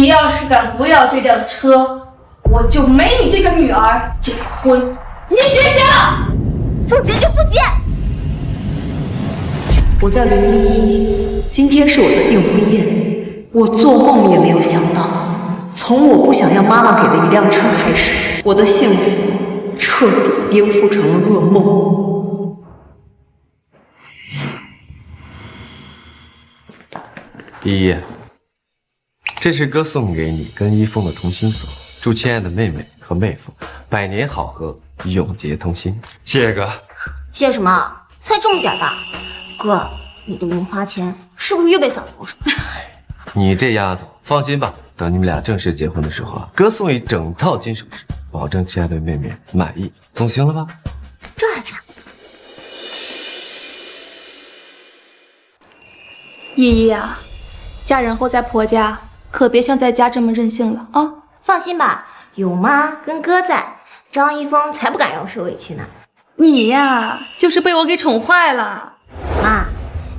你要是敢不要这辆车，我就没你这个女儿，这个婚你别结了！不结就不结。我叫林依依，今天是我的订婚宴。我做梦也没有想到，从我不想要妈妈给的一辆车开始，我的幸福彻底颠覆成了噩梦。依依，这是哥送给你跟一峰的同心锁，祝亲爱的妹妹和妹夫百年好合，永结同心。谢谢哥。谢什么？才这么点大，哥，你的零花钱是不是又被嫂子没收？你这丫头，放心吧，等你们俩正式结婚的时候啊，哥送一整套金首饰，保证亲爱的妹妹满意，总行了吧？这还差。依依啊，嫁人后在婆家可别像在家这么任性了啊！放心吧，有妈跟哥在，张一峰才不敢让我受委屈呢。你呀，就是被我给宠坏了。妈，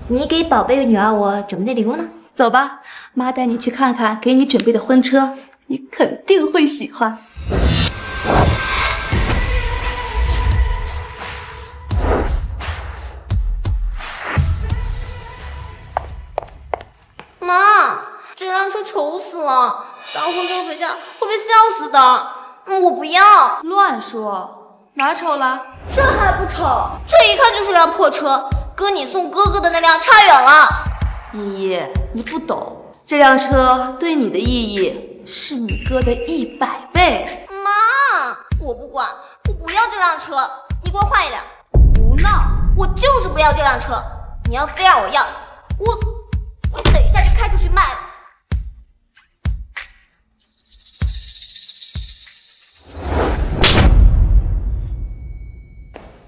你给宝贝女儿我准备的礼物呢？走吧，妈带你去看看给你准备的婚车，你肯定会喜欢。妈，这辆车丑死了，当婚车回家会被笑死的。我不要。乱说，哪儿丑了？这还不丑？这一看就是辆破车，跟你送哥哥的那辆差远了。依依，你不懂，这辆车对你的意义是你哥的100倍。妈，我不管，我不要这辆车，你给我换一辆。胡闹！我就是不要这辆车，你要非让我要，我等一下就开出去卖了。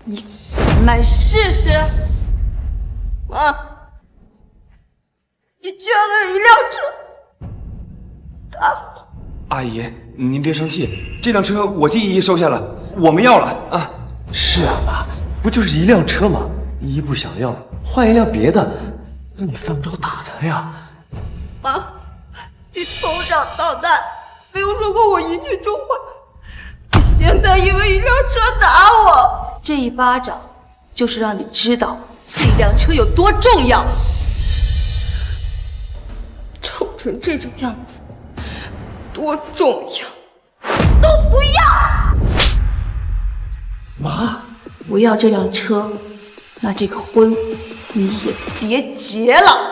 你敢买试试？妈，你居然为一辆车打我！阿姨，您别生气，这辆车我替依依收下了，我们要了啊。是啊，妈，不就是一辆车吗？依依不想要，换一辆别的，那你犯不着打他呀。妈，你从小到大没有说过我一句重话，你现在因为一辆车打我，这一巴掌就是让你知道这辆车有多重要。丑成这种样子，多重要，都不要！妈，不要这辆车，那这个婚你也别结了。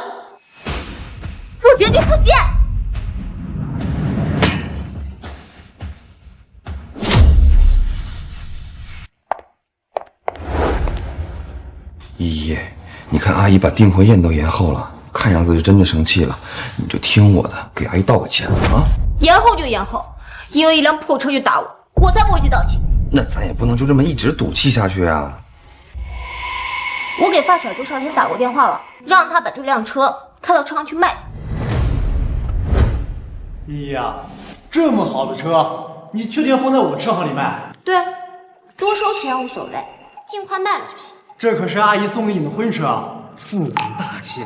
不结就不结！依依，你看阿姨把订婚宴都延后了，看样子是真的生气了，你就听我的，给阿姨道个歉啊！延后就延后，因为一辆破车就打我，我才不会去道歉。那咱也不能就这么一直赌气下去啊！我给发小周少天打过电话了，让他把这辆车开到车上去卖。依依啊，这么好的车，你确定放在我车行里卖？对，多收钱无所谓，尽快卖了就行。这可是阿姨送给你的婚车啊，复古大气。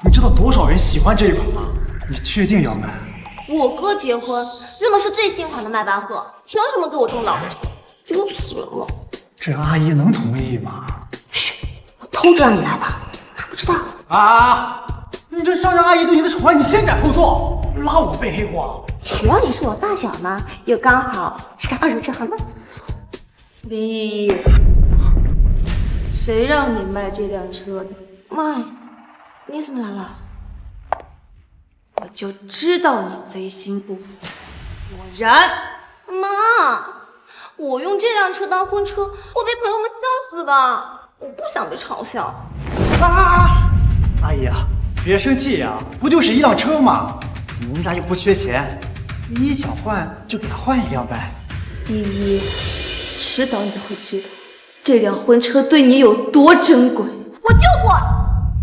你知道多少人喜欢这一款吗？你确定要卖？我哥结婚用的是最新款的迈巴赫，凭什么给我这么老的车？丢死人了！这阿姨能同意吗？嘘，我偷着让你来的，还不知道？啊！你这伤人阿姨对你的宠爱，你先斩后奏，拉我背黑锅！只要你是我发小呢，又刚好是个二手车行的。林依依，谁让你卖这辆车的？妈呀，你怎么来了？我就知道你贼心不死。果然，妈，我用这辆车当婚车，我被朋友们笑死的，我不想被嘲笑。阿姨啊，别生气呀，不就是一辆车吗？你们家又不缺钱，依依想换就给她换一辆呗。依依，迟早你会知道这辆婚车对你有多珍贵。我就不，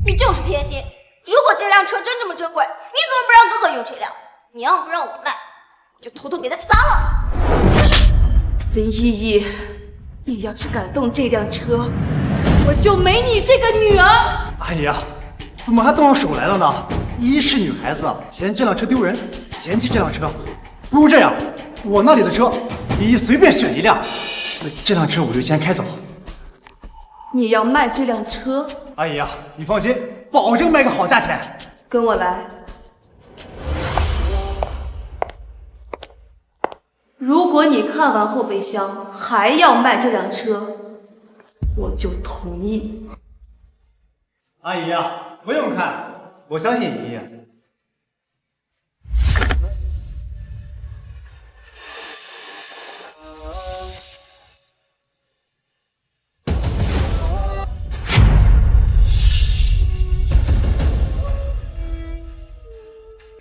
你就是偏心。如果这辆车真这么珍贵，你怎么不让哥哥用这辆？你要不让我卖，我就偷偷给他砸了。林依依，你要是敢动这辆车，我就没你这个女儿。阿姨啊，怎么还动上手来了呢？依依是女孩子，嫌这辆车丢人，嫌弃这辆车。不如这样，我那里的车，依依随便选一辆，这辆车我就先开走。你要卖这辆车？阿姨呀，你放心，保证卖个好价钱。跟我来。如果你看完后备箱还要卖这辆车，我就同意。阿姨呀，不用看，我相信依依。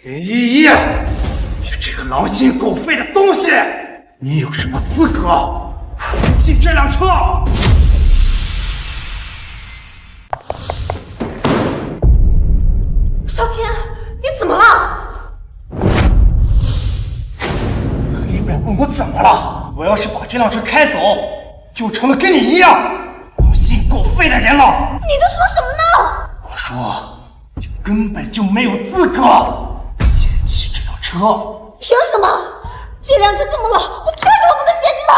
依依，你这个狼心狗肺的东西，你有什么资格进这辆车？少天，你怎么了？黑白问我怎么了？我要是把这辆车开走，就成了跟你一样狼心狗肺的人了。你在说什么呢？我说，你根本就没有资格嫌弃这辆车，凭什么？这辆车这么老，我凭什么不能嫌弃它？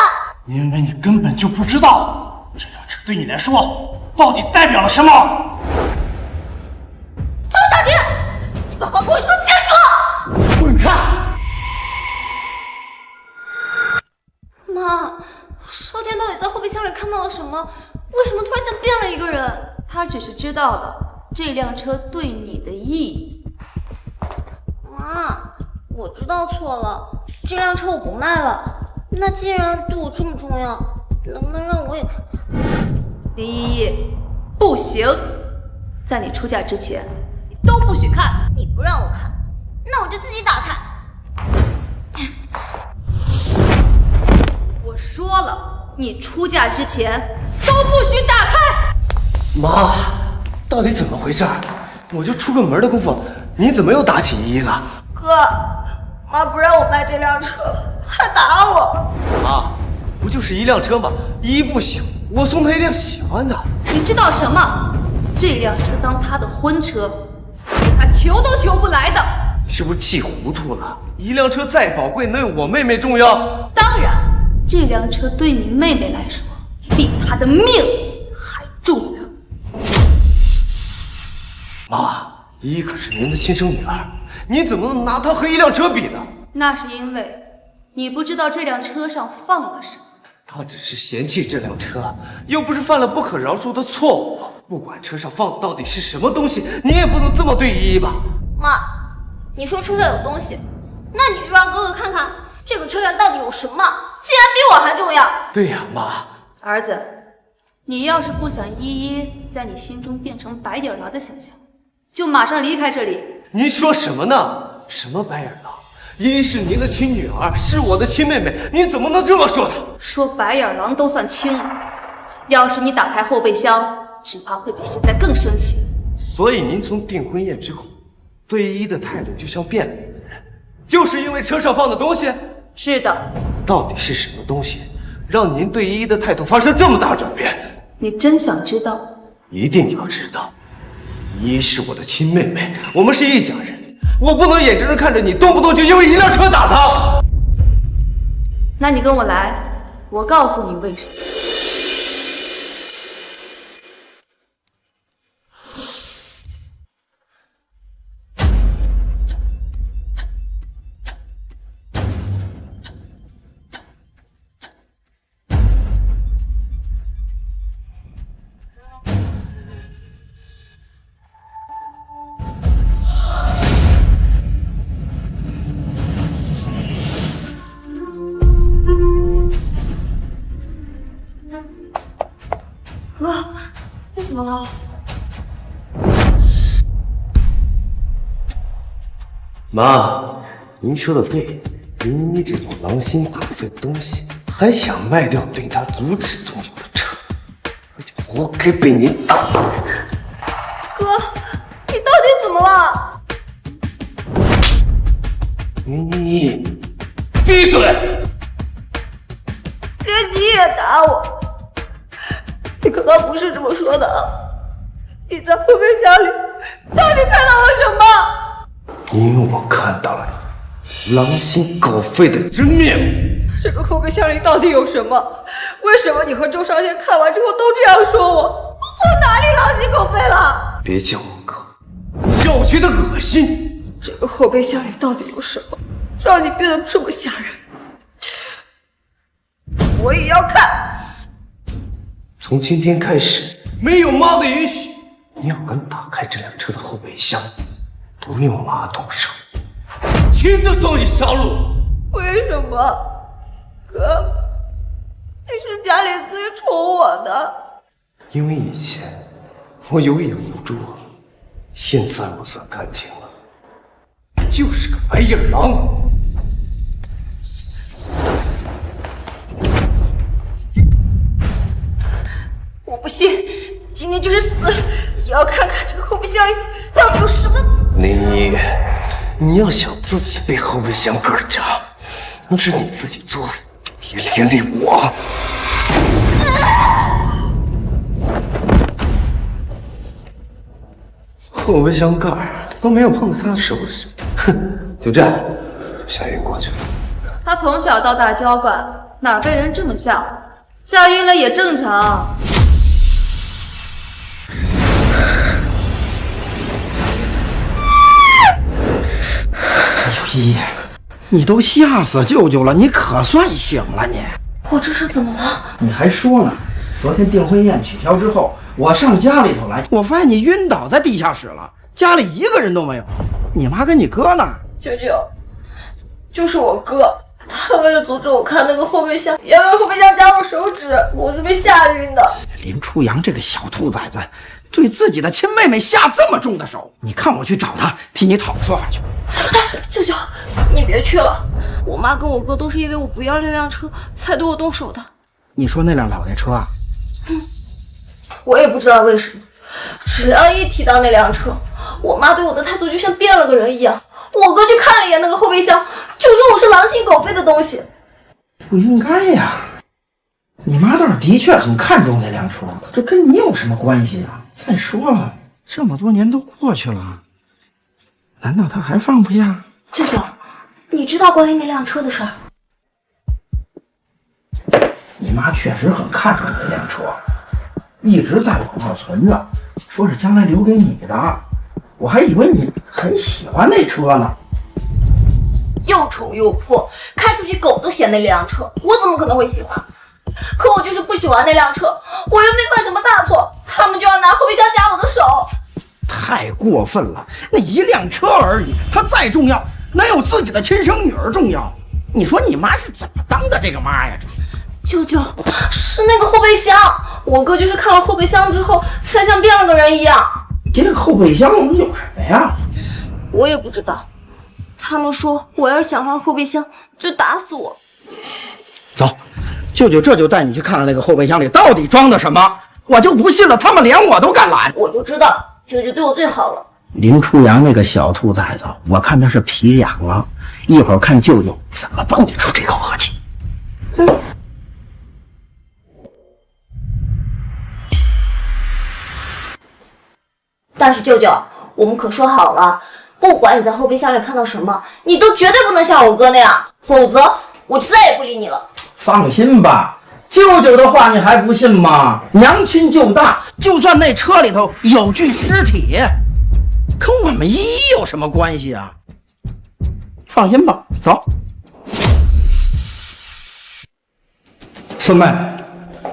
因为你根本就不知道这辆车对你来说到底代表了什么。张小天，你把话给我说清楚！滚开！妈，少天到底在后备箱里看到了什么？为什么突然像变了一个人？他只是知道了这辆车对你的意义。妈，我知道错了，这辆车我不卖了。那既然对我这么重要，能不能让我也看看？林依依，不行，在你出嫁之前，你都不许看。你不让我看，那我就自己打开。我说了，你出嫁之前都不许打开。妈，到底怎么回事？我就出个门的功夫，你怎么又打起依依了？哥，妈不让我卖这辆车，还打我。妈，不就是一辆车吗？依依不喜欢，我送她一辆喜欢的。你知道什么？这辆车当她的婚车，是她求都求不来的。你是不是气糊涂了？一辆车再宝贵，能有我妹妹重要？当然，这辆车对你妹妹来说，比她的命还重要。妈，依依可是您的亲生女儿，你怎么能拿她和一辆车比呢？那是因为你不知道这辆车上放了什么。她只是嫌弃这辆车，又不是犯了不可饶恕的错误。不管车上放到底是什么东西，你也不能这么对依依吧？妈，你说车上有东西，那你就让哥哥看看这个车上到底有什么，既然比我还重要。对呀，妈。儿子，你要是不想依依在你心中变成白眼狼的形象，就马上离开这里。您说什么呢？什么白眼狼？依依是您的亲女儿，是我的亲妹妹，你怎么能这么说她？说白眼狼都算轻了，要是你打开后备箱，只怕会比现在更生气。所以您从订婚宴之后，对依依的态度就像变了一个人，就是因为车上放的东西？是的。到底是什么东西，让您对依依的态度发生这么大转变？你真想知道？一定要知道。依依是我的亲妹妹，我们是一家人，我不能眼睁睁看着你动不动就因为一辆车打她。那你跟我来，我告诉你为什么。哥，你怎么了？妈，您说的对，依依这种狼心狗肺的东西，还想卖掉对她如此重要的车，那就活该被您打。哥，你到底怎么了？依依，闭嘴！哥，你也打我？你刚刚不是这么说的啊！你在后备箱里到底看到了什么？因为我看到了你狼心狗肺的真面目。这个后备箱里到底有什么？为什么你和周少天看完之后都这样说我？我哪里狼心狗肺了？别叫我哥，让我觉得恶心。这个后备箱里到底有什么，让你变得这么吓人？我也要看。从今天开始，没有妈的允许，你要敢打开这辆车的后备箱，不用妈动手，亲自送你上路。为什么？哥，你是家里最宠我的。因为以前我有眼无珠，现在我算看清了，就是个白眼狼。我不信，今天就是死也要看看这个后备箱里到底有什么。你要想自己被后备箱盖夹，那是你自己作，别连累我。后备箱盖都没有碰到他的手指，哼，就这样，夏云过去了。他从小到大娇惯，哪被人这么吓唬？吓晕了也正常。哎呦，依依，你都吓死舅舅了，你可算醒了你。我这是怎么了？你还说呢？昨天订婚宴取消之后，我上家里头来，我发现你晕倒在地下室了，家里一个人都没有。你妈跟你哥呢？舅舅，就是我哥，他为了阻止我看那个后备箱，也为后备箱夹我手指，我是被吓晕的。林初阳这个小兔崽子，对自己的亲妹妹下这么重的手，你看我去找他，替你讨个说法去。舅舅，你别去了，我妈跟我哥都是因为我不要那辆车才对我动手的。你说那辆老爷车啊？我也不知道为什么，只要一提到那辆车，我妈对我的态度就像变了个人一样。我哥就看了一眼那个后备箱，就说我是狼心狗肺的东西。不应该呀，你妈倒是的确很看重那辆车，这跟你有什么关系啊？再说了，这么多年都过去了，难道她还放不下？舅舅，你知道关于那辆车的事儿？你妈确实很看重那辆车，一直在我这儿存着，说是将来留给你的。我还以为你很喜欢那车呢。又丑又破，开出去狗都嫌那辆车，我怎么可能会喜欢？可我就是不喜欢那辆车，我又没犯什么大错，他们就要拿后备箱夹我的手。太过分了！那一辆车而已，它再重要，哪有自己的亲生女儿重要？你说你妈是怎么当的这个妈呀？舅舅，是那个后备箱，我哥就是看了后备箱之后，才像变了个人一样。这个后备箱有什么呀？我也不知道，他们说我要是想看后备箱，就打死我。走，舅舅这就带你去看看那个后备箱里到底装的什么。我就不信了，他们连我都敢拦。我就知道舅舅对我最好了。林初阳那个小兔崽子，我看他是皮痒了，一会儿看舅舅怎么帮你出这口恶气。但是舅舅，我们可说好了，不管你在后备箱里看到什么，你都绝对不能像我哥那样，否则我再也不理你了。放心吧，舅舅的话你还不信吗？娘亲舅大，就算那车里头有具尸体，跟我们依依有什么关系啊？放心吧，走。四妹，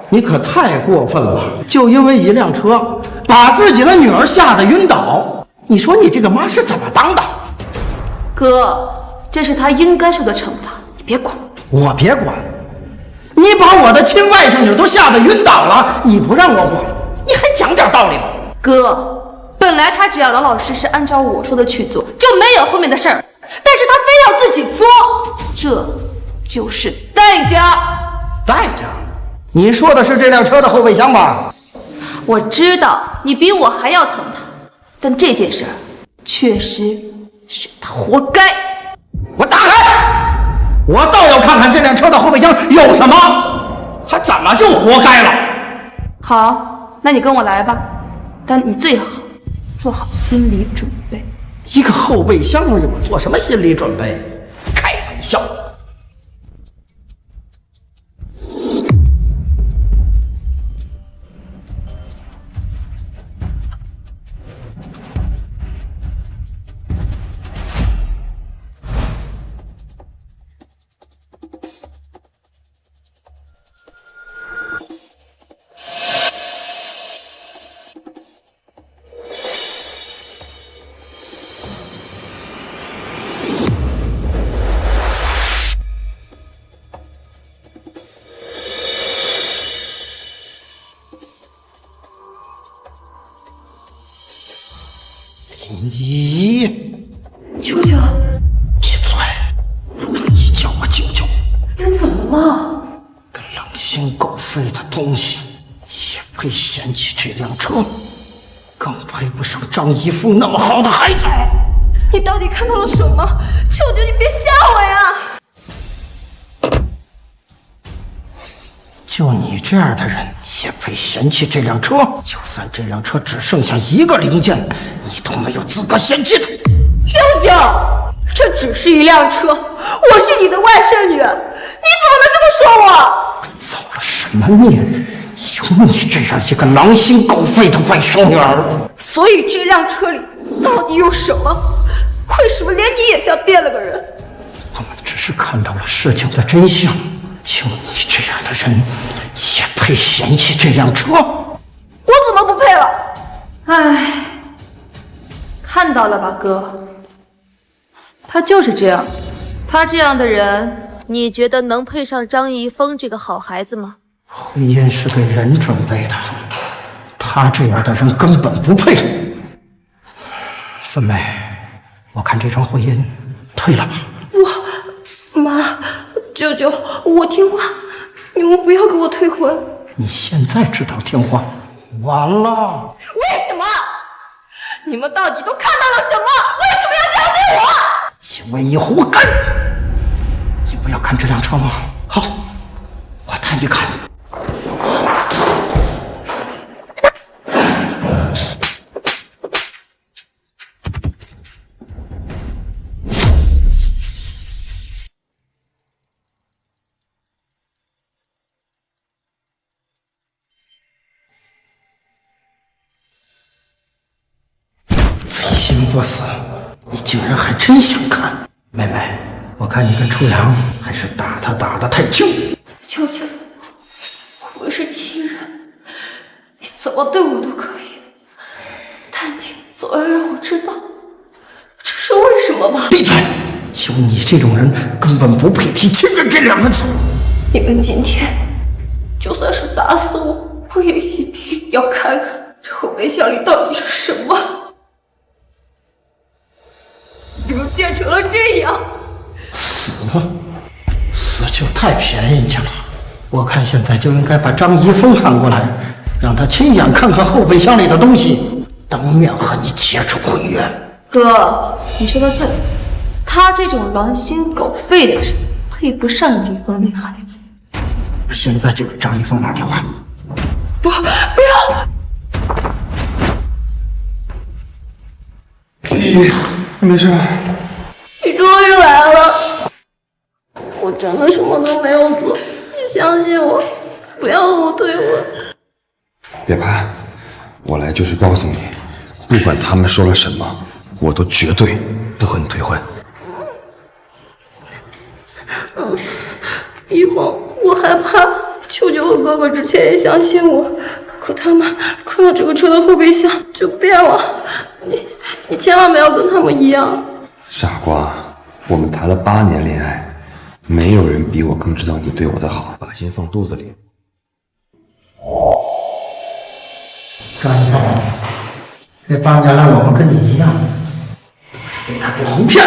你可太过分了！就因为一辆车，把自己的女儿吓得晕倒，你说你这个妈是怎么当的？哥，这是他应该受的惩罚，你别管。我别管，你把我的亲外甥女都吓得晕倒了，你不让我管，你还讲点道理吧？哥，本来他只要老老实实按照我说的去做，就没有后面的事儿。但是他非要自己作，这就是代价。代价？你说的是这辆车的后备箱吧？我知道你比我还要疼他，但这件事儿确实是他活该。我打开，我倒要看看这辆车的后备箱有什么，他怎么就活该了？好，那你跟我来吧，但你最好做好心理准备。一个后备箱为我做什么心理准备？开玩笑。林一，舅舅，闭嘴！不准你叫我舅舅！您怎么了？个狼心狗肺的东西，也配嫌弃这辆车，更配不上张一峰那么好的孩子。你到底看到了什么？求求你别吓我呀！就你这样的人也配嫌弃这辆车？就算这辆车只剩下一个零件，你都没有资格嫌弃它。舅舅，这只是一辆车，我是你的外甥女，你怎么能这么说我？我造了什么孽？有你这样一个狼心狗肺的外甥女儿。所以这辆车里到底有什么？为什么连你也像变了个人？我们只是看到了事情的真相。就你这样的人，也配嫌弃这辆车？我怎么不配了？唉，看到了吧，哥，他就是这样。他这样的人，你觉得能配上张一峰这个好孩子吗？婚姻是给人准备的，他这样的人根本不配。三妹，我看这场婚姻退了吧。妈，舅舅，我听话，你们不要给我退婚。你现在知道听话，完了。为什么？你们到底都看到了什么？为什么要这样对我？因为你活该。你不要看这辆车吗？好，我带你看。贼心不死，你竟然还真想看。妹妹，我看你跟初阳还是打他打得太轻。舅舅，我们是亲人，你怎么对我都可以，但你总要让我知道这是为什么吧。闭嘴！就你这种人，根本不配提亲人这两个字。你们今天就算是打死我，我也一定要看看这后备箱里到底是什么。你们变成了这样，死就太便宜人家了。我看现在就应该把张一峰喊过来，让他亲眼看看后备箱里的东西，当面和你解除婚约。哥，你说的对，他这种狼心狗肺的人，配不上一峰那孩子。现在就给张一峰打电话。不要！你没事吧？你终于来了，我真的什么都没有做，你相信我，不要和我退婚。别怕，我来就是告诉你，不管他们说了什么，我都绝对不和你退婚。一峰，我害怕，舅舅和哥哥之前也相信我，可他们看到这个车的后备箱就变了。你千万不要跟他们一样。傻瓜，我们谈了8年恋爱，没有人比我更知道你对我的好，把心放肚子里。张一峰，这8年来我们跟你一样，都是被他给蒙骗。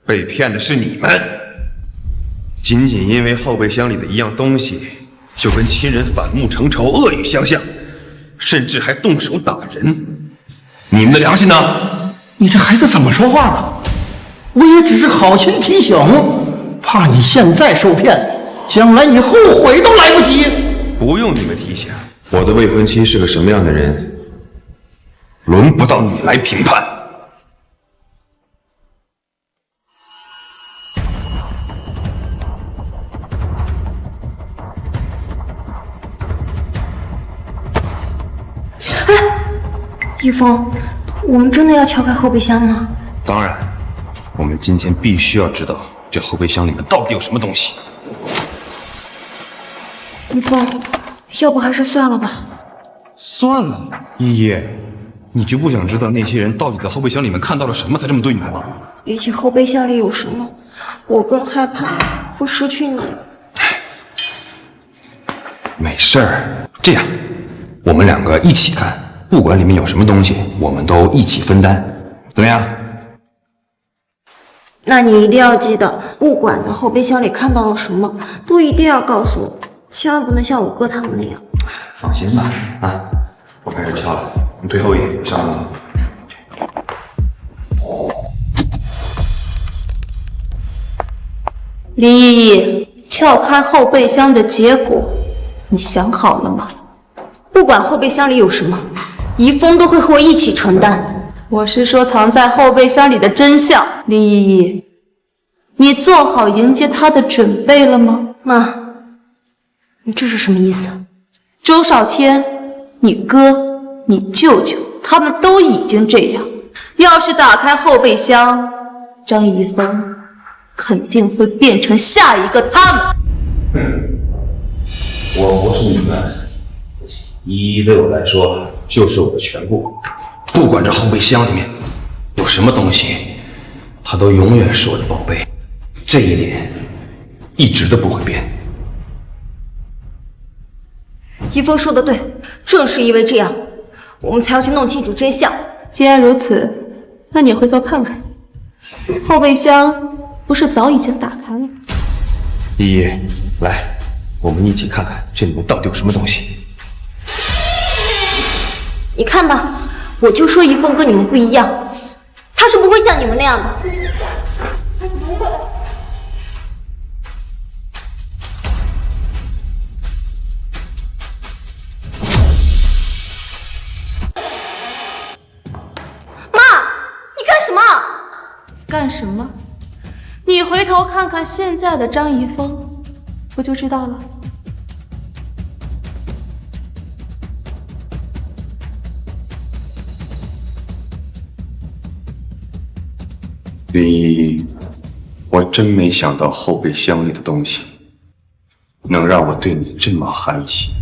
被骗的是你们，仅仅因为后备箱里的一样东西，就跟亲人反目成仇、恶语相向，甚至还动手打人。你们的良心呢？你这孩子怎么说话的？我也只是好心提醒，怕你现在受骗，将来你后悔都来不及。不用你们提醒，我的未婚妻是个什么样的人，轮不到你来评判。一峰，我们真的要撬开后备箱吗？当然，我们今天必须要知道这后备箱里面到底有什么东西。一峰，要不还是算了吧。算了，依依，你就不想知道那些人到底在后备箱里面看到了什么，才这么对你吗？比起后备箱里有什么，我更害怕会失去你。没事儿，这样，我们两个一起看，不管里面有什么东西，我们都一起分担，怎么样？那你一定要记得，不管在后备箱里看到了什么，都一定要告诉我，千万不能像我哥他们那样。放心吧，啊，我开始敲了，你退后一点，上来。林依依，撬开后备箱的结果，你想好了吗？不管后备箱里有什么，怡峰都会和我一起承担。我是说藏在后备箱里的真相。林依依，你做好迎接他的准备了吗？妈，你这是什么意思？周少天，你哥、你舅舅，他们都已经这样。要是打开后备箱，张一峰肯定会变成下一个他们。我不是你们，依依对我来说就是我的全部。不管这后备箱里面有什么东西，她都永远是我的宝贝，这一点一直都不会变。一峰说的对，正是因为这样，我们才要去弄清楚真相。既然如此，那你回头看看，后备箱不是早已经打开了吗？依依，来，我们一起看看这里面到底有什么东西。你看吧，我就说一峰跟你们不一样，他是不会像你们那样的。干什么？你回头看看现在的张怡峰，不就知道了。林依依，我真没想到后备箱里的东西能让我对你这么寒心。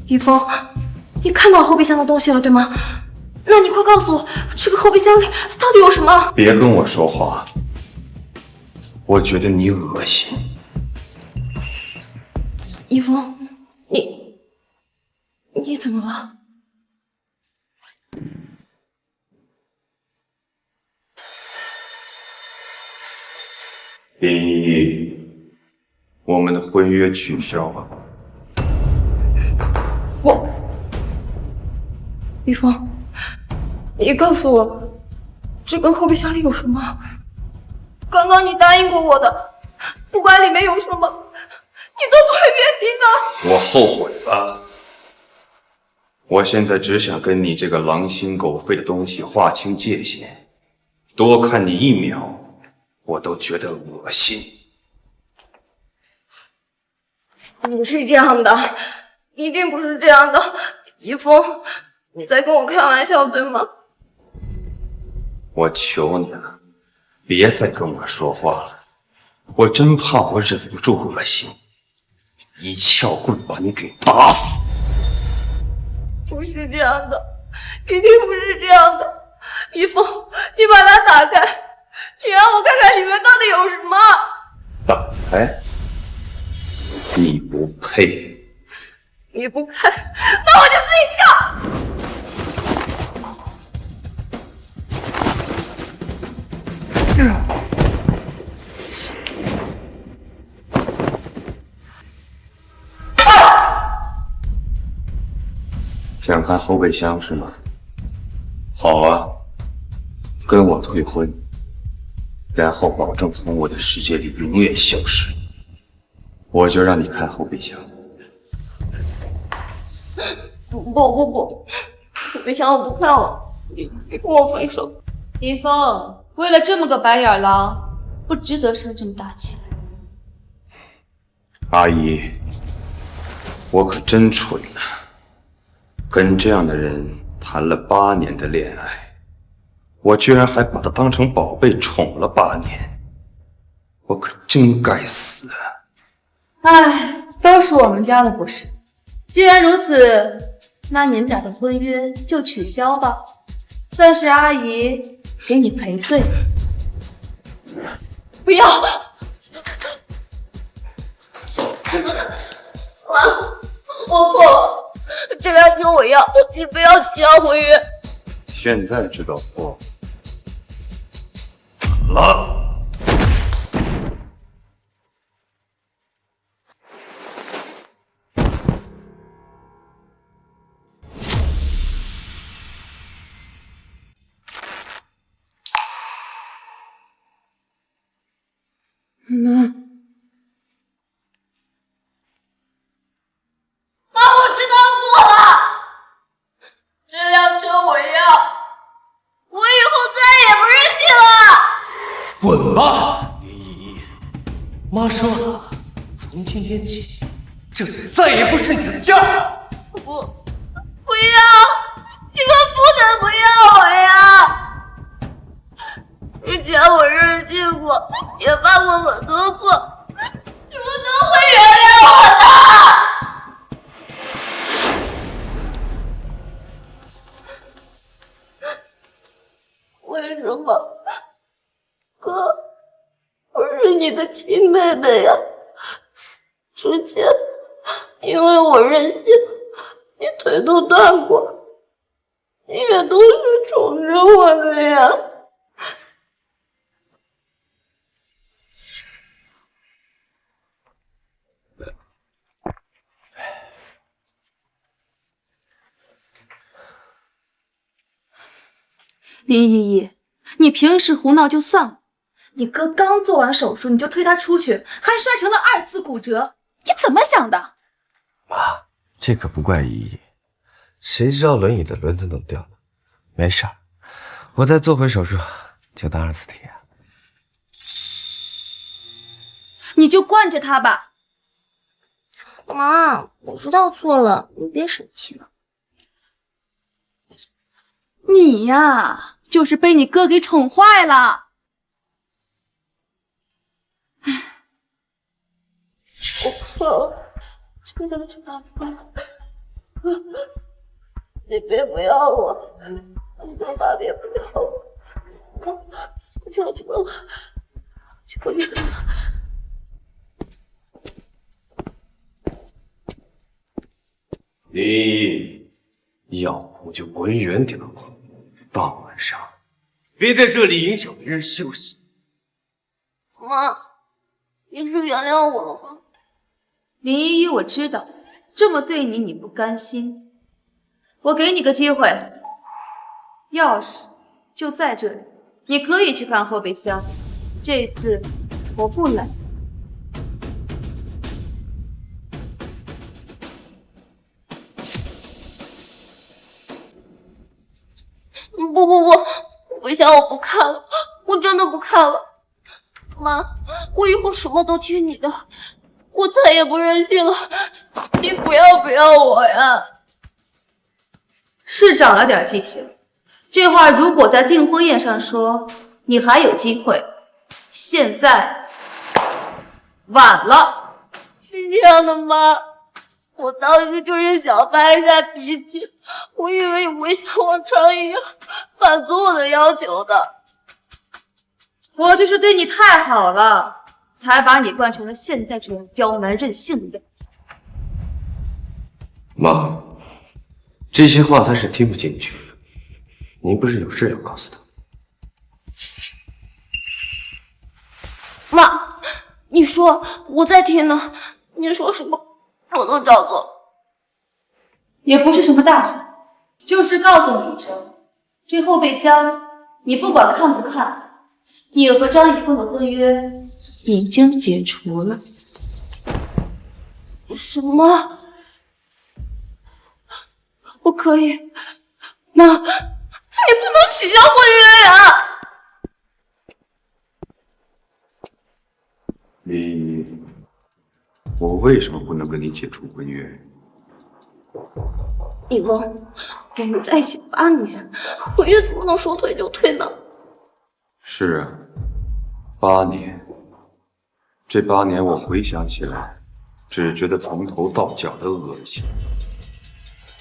一峰，你看到后备箱的东西了，对吗？那你快告诉我，这个后备箱里到底有什么？别跟我说话，我觉得你恶心。一峰，你怎么了？林依依，我们的婚约取消吧。一峰，你告诉我，这个后备箱里有什么？刚刚你答应过我的，不管里面有什么，你都不会变心的。我后悔了，我现在只想跟你这个狼心狗肺的东西划清界限，多看你一秒，我都觉得恶心。不是这样的，一定不是这样的，一峰。你在跟我开玩笑，对吗？我求你了，别再跟我说话了，我真怕我忍不住恶心，一撬棍把你给打死。不是这样的，一定不是这样的。一峰，你把它打开，你让我看看里面到底有什么。打开？你不配。你不开，那我就自己撬。想看后备箱是吗？好啊，跟我退婚，然后保证从我的世界里永远消失。我就让你看后备箱。不，后备箱我不看了，你跟我分手。林峰，为了这么个白眼狼，不值得生这么大气。阿姨，我可真蠢呐，跟这样的人谈了8年的恋爱，我居然还把他当成宝贝宠了8年，我可真该死啊！唉，都是我们家的不是。既然如此，那你们俩的婚约就取消吧，算是阿姨给你赔罪。不要！妈，我错了，这辆车我要，你不要取消婚约。现在知道错了。妈，我知道错了，这辆车我要，我以后再也不任性了。滚吧，林依依！妈说了，从今天起，这里再也不是你的家。不要，你们不能不要我呀！之前我任性过，也犯过很多错，你们都会原谅我的。为什么哥不是你的亲妹妹呀？之前因为我任性，你腿都断过，你也都是宠着我的呀。林依依，你平时胡闹就算了，你哥刚做完手术你就推他出去，还摔成了2次骨折，你怎么想的？妈，这可不怪依依，谁知道轮椅的轮子能掉呢？没事儿，我再做回手术，就当2次体验。你就惯着他吧。妈，我知道错了，你别生气了。你呀，就是被你哥给宠坏了。我错了，真的知道错了。你别不要我，你干嘛别不要我？我求求了，求你了。林依依，要哭就滚远点哭，大晚上别在这里影响别人休息。妈，你是原谅我了吗？林依依，我知道这么对你你不甘心，我给你个机会，钥匙就在这里，你可以去看后备箱，这次我不拦。不，后备箱我不看了，我真的不看了。妈，我以后什么都听你的，我再也不任性了，你不要我呀！是长了点记性，这话如果在订婚宴上说，你还有机会，现在晚了。是这样的吗？我当时就是想发一下脾气，我以为你会像往常一样满足我的要求的。我就是对你太好了，才把你惯成了现在这样刁蛮任性的样子。妈，这些话他是听不进去的。您不是有事要告诉他？妈，你说我在听呢，你说什么我都照做。也不是什么大事，就是告诉你一声，这后备箱你不管看不看，你和张一峰的婚约已经解除了。什么？不可以，妈，你不能取消婚约呀！我为什么不能跟你解除婚约？一峰，我们在一起8年，婚约怎么能说退就退呢？是啊，8年。这8年我回想起来，只觉得从头到脚的恶心。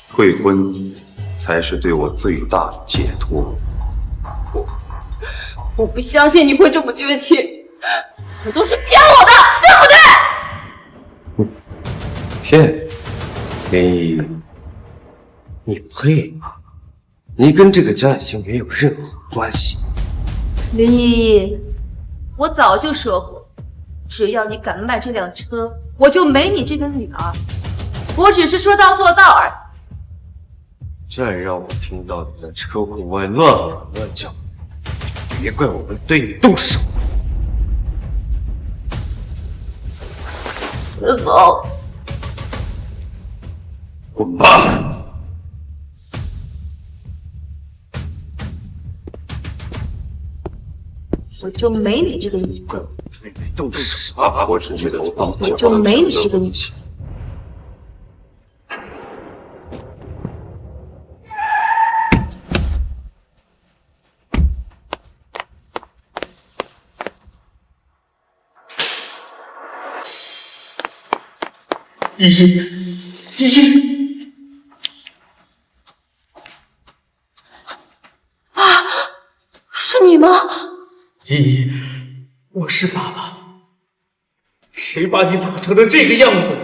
退婚才是对我最大的解脱。我不相信你会这么绝情，你都是骗我的，对不对？骗你配吗？你跟这个家已经没有任何关系。林依依，我早就说过，只要你敢卖这辆车，我就没你这个女儿。我只是说到做到而已。再让我听到你在车库外乱喊乱叫，别怪我们对你动手。别走！滚吧！我就没你这个女儿，动手！我只觉得我就没你这个女儿。依依，是你吗？依依，我是爸爸。谁把你打成了这个样子？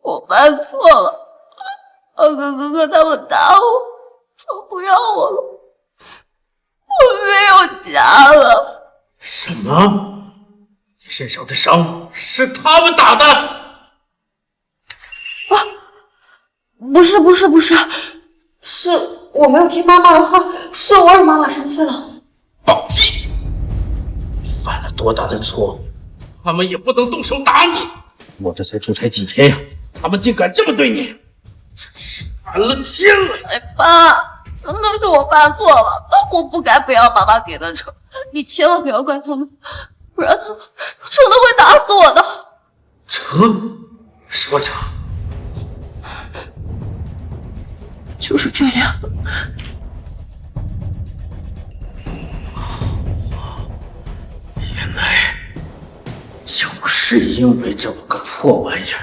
我犯错了，二哥他们打我，说不要我了，我没有家了。什么？你身上的伤是他们打的？不是，是我没有听妈妈的话，是我让妈妈生气了。放屁！你犯了多大的错，他们也不能动手打你。我这才出差几天呀，他们竟敢这么对你，真是反了天了！哎，爸，真的是我犯错了，我不该不要妈妈给的车，你千万不要怪他们，不然他们真的会打死我的。车？什么车？就是这辆。原来就是因为这么个破玩意儿，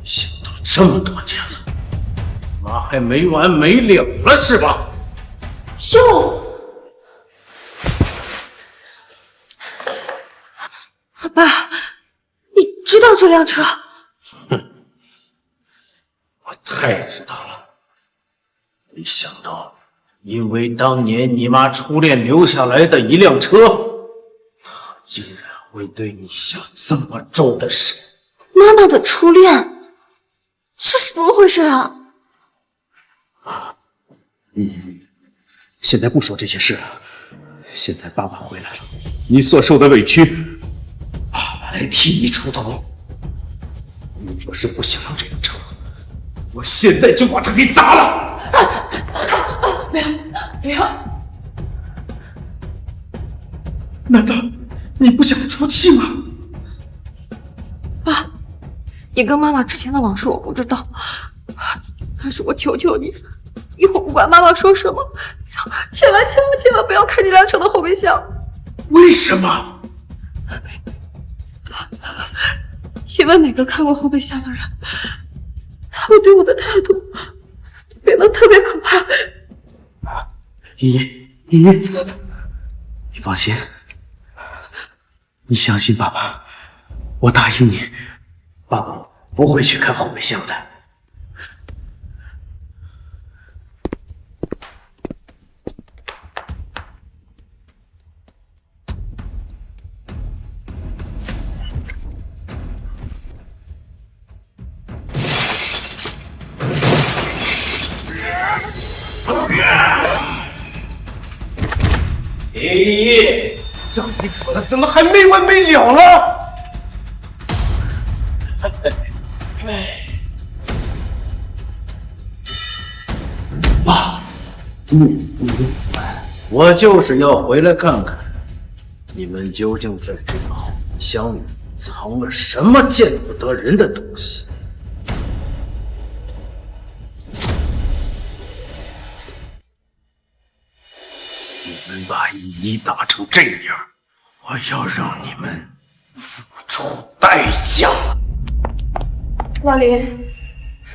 想到这么多年了，妈还没完没了了是吧？哟，爸，你知道这辆车？我太知道了，没想到因为当年你妈初恋留下来的一辆车，她竟然会对你下这么重的手。妈妈的初恋，这是怎么回事啊？现在不说这些事了，现在爸爸回来了，你所受的委屈，爸爸来替你出头。你若是不想要这辆车，我现在就把它给砸了！不要！难道你不想出气吗？爸，你跟妈妈之前的往事我不知道，但是我求求你，以后不管妈妈说什么，千万不要开这辆车的后备箱。为什么？因为每个看过后备箱的人，他们对我的态度变得特别可怕。依依，你放心，你相信爸爸，我答应你，爸爸不会去看后备箱的。林一，这你说的怎么还没完没了了？爸，我就是要回来看看，你们究竟在这个后备箱里藏了什么见不得人的东西。你们把依依打成这样，我要让你们付出代价。老林，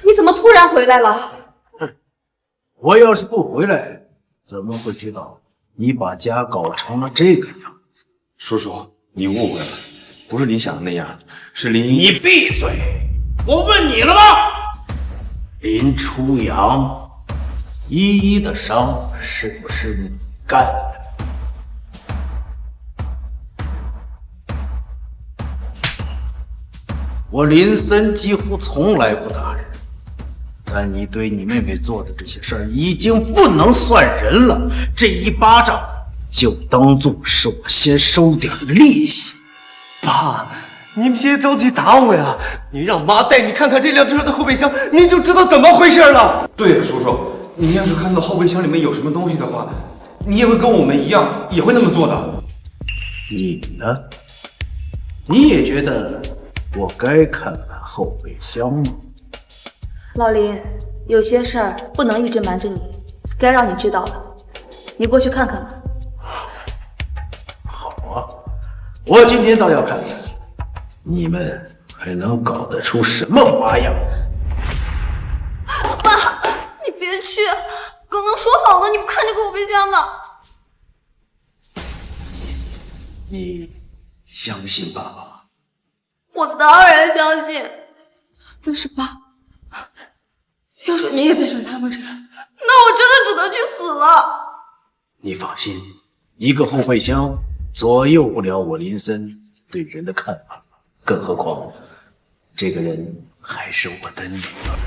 你怎么突然回来了？我要是不回来，怎么会知道你把家搞成了这个样子？叔叔，你误会了，不是你想的那样，是林一。你闭嘴！我问你了吗？林初阳，依依的伤是不是你干的？我林森几乎从来不打人，但你对你妹妹做的这些事儿已经不能算人了。这一巴掌就当做是我先收点利息。爸，您别着急打我呀！你让妈带你看看这辆车的后备箱，您就知道怎么回事了。对呀，叔叔，你要是看到后备箱里面有什么东西的话，你也会跟我们一样，也会那么做的。你呢？你也觉得我该看看后备箱吗？老林，有些事儿不能一直瞒着你，该让你知道了。你过去看看吧。好啊，我今天倒要看看你们还能搞得出什么花样。爸，你别去，刚刚说好的，你不看这个后备箱的。你相信爸爸吗？我当然相信，但是爸，要是你也变成他们这样，那我真的只能去死了。你放心，一个后备箱左右不了我林森对人的看法，更何况这个人还是我的女儿。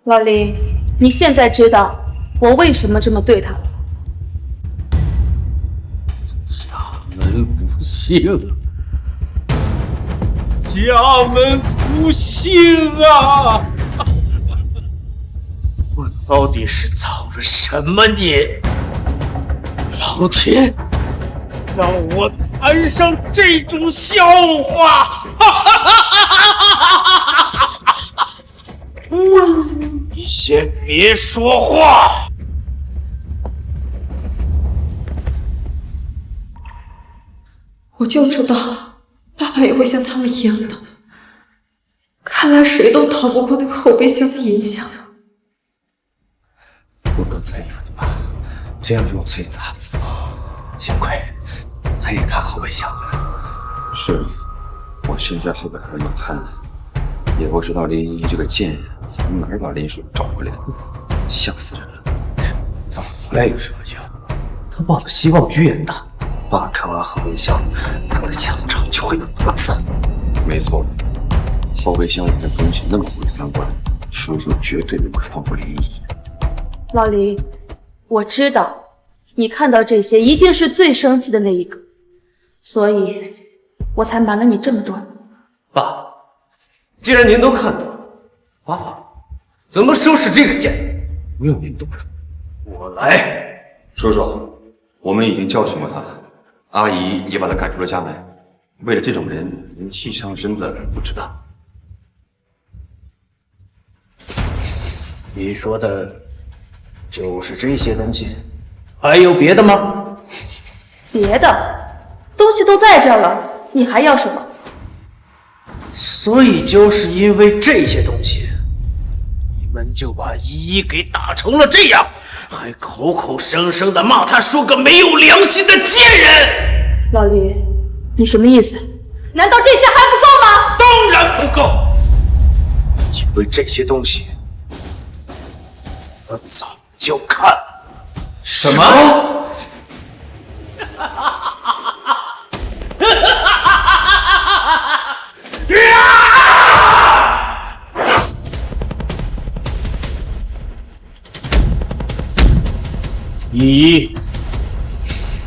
老林，你现在知道我为什么这么对他了。家门不幸，家门不幸啊！我到底是造了什么孽？老天，让我摊上这种笑话！你先别说话。我就知道爸爸也会像他们一样的。看来谁都逃不过那个后备箱的影响。我刚才说的吧，这样用嘴砸死我，幸亏他也看后备箱了。是，我现在后边还有看呢，也不知道林依这个贱人从哪儿把林叔找回来的，吓死人了。放回来有什么用？他抱的希望远大。爸看完后备箱，他的下场就会有多惨。没错，后备箱里的东西那么毁三观，叔叔绝对不会放过林依。老林，我知道你看到这些一定是最生气的那一个，所以我才瞒了你这么多。爸，既然您都看到了，花花怎么收拾这个贱人？不用您动手，我来。叔叔，我们已经教训过他了，阿姨也把他赶出了家门。为了这种人，您气伤身子不值当。你说的就是这些东西，还有别的吗？别的东西都在这儿了，你还要什么？所以就是因为这些东西，你们就把依依给打成了这样，还口口声声的骂她说个没有良心的贱人。老林，你什么意思？难道这些还不够吗？当然不够，因为这些东西我早就看。什么？依依，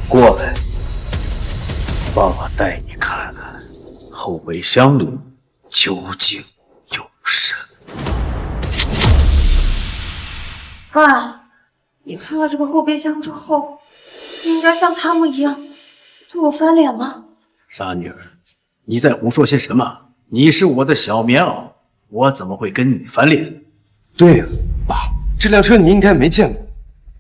过来，爸爸带你看看后备箱里究竟有什么。爸，你看了这个后备箱之后，你应该像他们一样对我翻脸吗？傻女儿，你在胡说些什么？你是我的小棉袄，我怎么会跟你翻脸？对呀，爸，这辆车你应该没见过，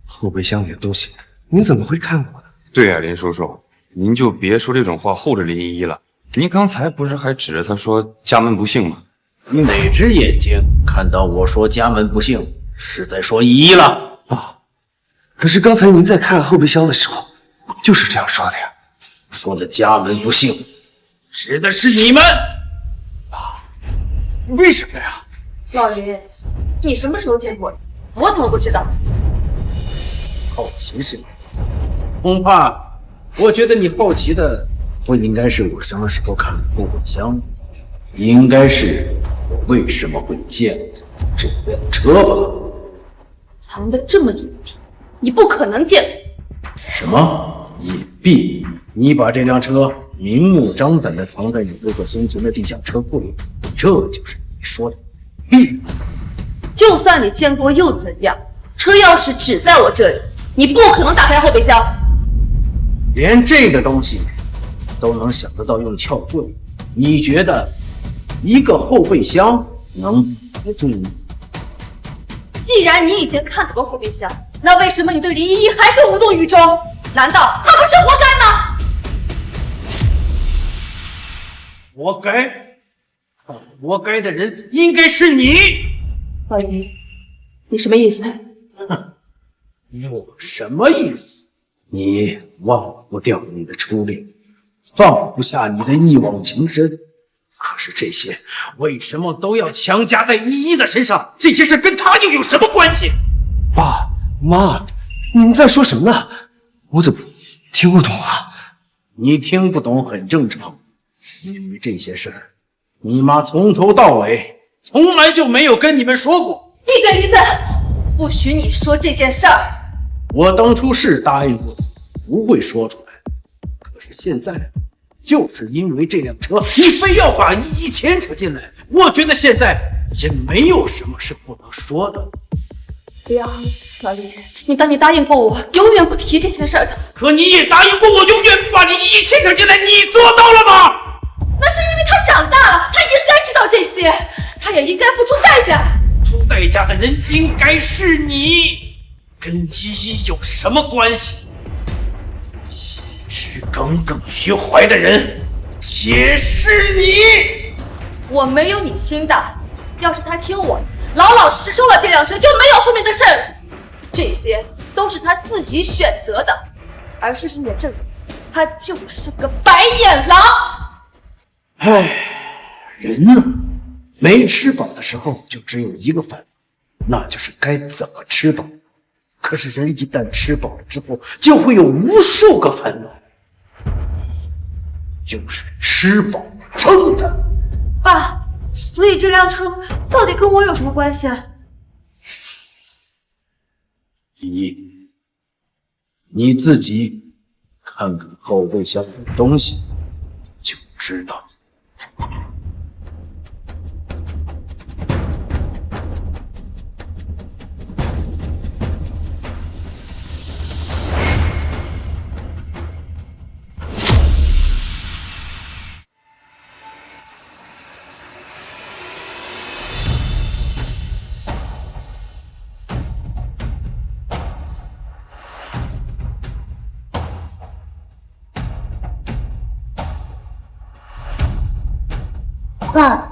后备箱里的东西你怎么会看过呢？对呀，林叔叔，您就别说这种话护着林依依了。您刚才不是还指着她说家门不幸吗？你哪只眼睛看到我说家门不幸，是在说依依了？爸，可是刚才您在看后备箱的时候，就是这样说的呀。说的家门不幸，指的是你们。为什么呀？老林，你什么时候见过？我怎么不知道？好奇是你，恐怕我觉得你好奇的不应该是我什么时候看的后备箱，应该是我为什么会见这辆车吧？藏得这么隐蔽，你不可能见过。什么隐蔽？你把这辆车明目张胆地藏在你哥哥孙存的地下车库里，这就是你说的隐蔽。就算你见过又怎样？车钥匙只在我这里，你不可能打开后备箱。连这个东西都能想得到用撬棍，你觉得一个后备箱能憋住你？既然你已经看到过后备箱，那为什么你对林依依还是无动于衷？难道她不是活该吗？活该？活该的人应该是你。老林，你什么意思？有什么意思？你忘不掉你的初恋，放不下你的一往情深。可是这些为什么都要强加在依依的身上？这些事跟她又有什么关系？爸妈，你们在说什么呢？我怎么听不懂啊？你听不懂很正常，因为这些事儿，你妈从头到尾从来就没有跟你们说过。闭嘴，林森！不许你说这件事儿。我当初是答应过，不会说出来。可是现在，就是因为这辆车，你非要把依依牵扯进来，我觉得现在也没有什么是不能说的。不要，老林，你答应过我，永远不提这些事儿的。可你也答应过我，永远不把你依依牵扯进来，你做到了吗？那是因为他长大了，他应该知道这些，他也应该付出代价。出代价的人应该是你，跟依依有什么关系？心智耿耿于怀的人也是你。我没有你心大，要是他听我，老老实实收了这辆车，就没有后面的事儿。这些都是他自己选择的，而事实也证明，他就是个白眼狼。唉，人呢，没吃饱的时候就只有一个烦恼，那就是该怎么吃饱。可是人一旦吃饱了之后，就会有无数个烦恼，就是吃饱撑的。爸，所以这辆车到底跟我有什么关系啊？依依，你自己看看后备箱里的东西，就知道。爸，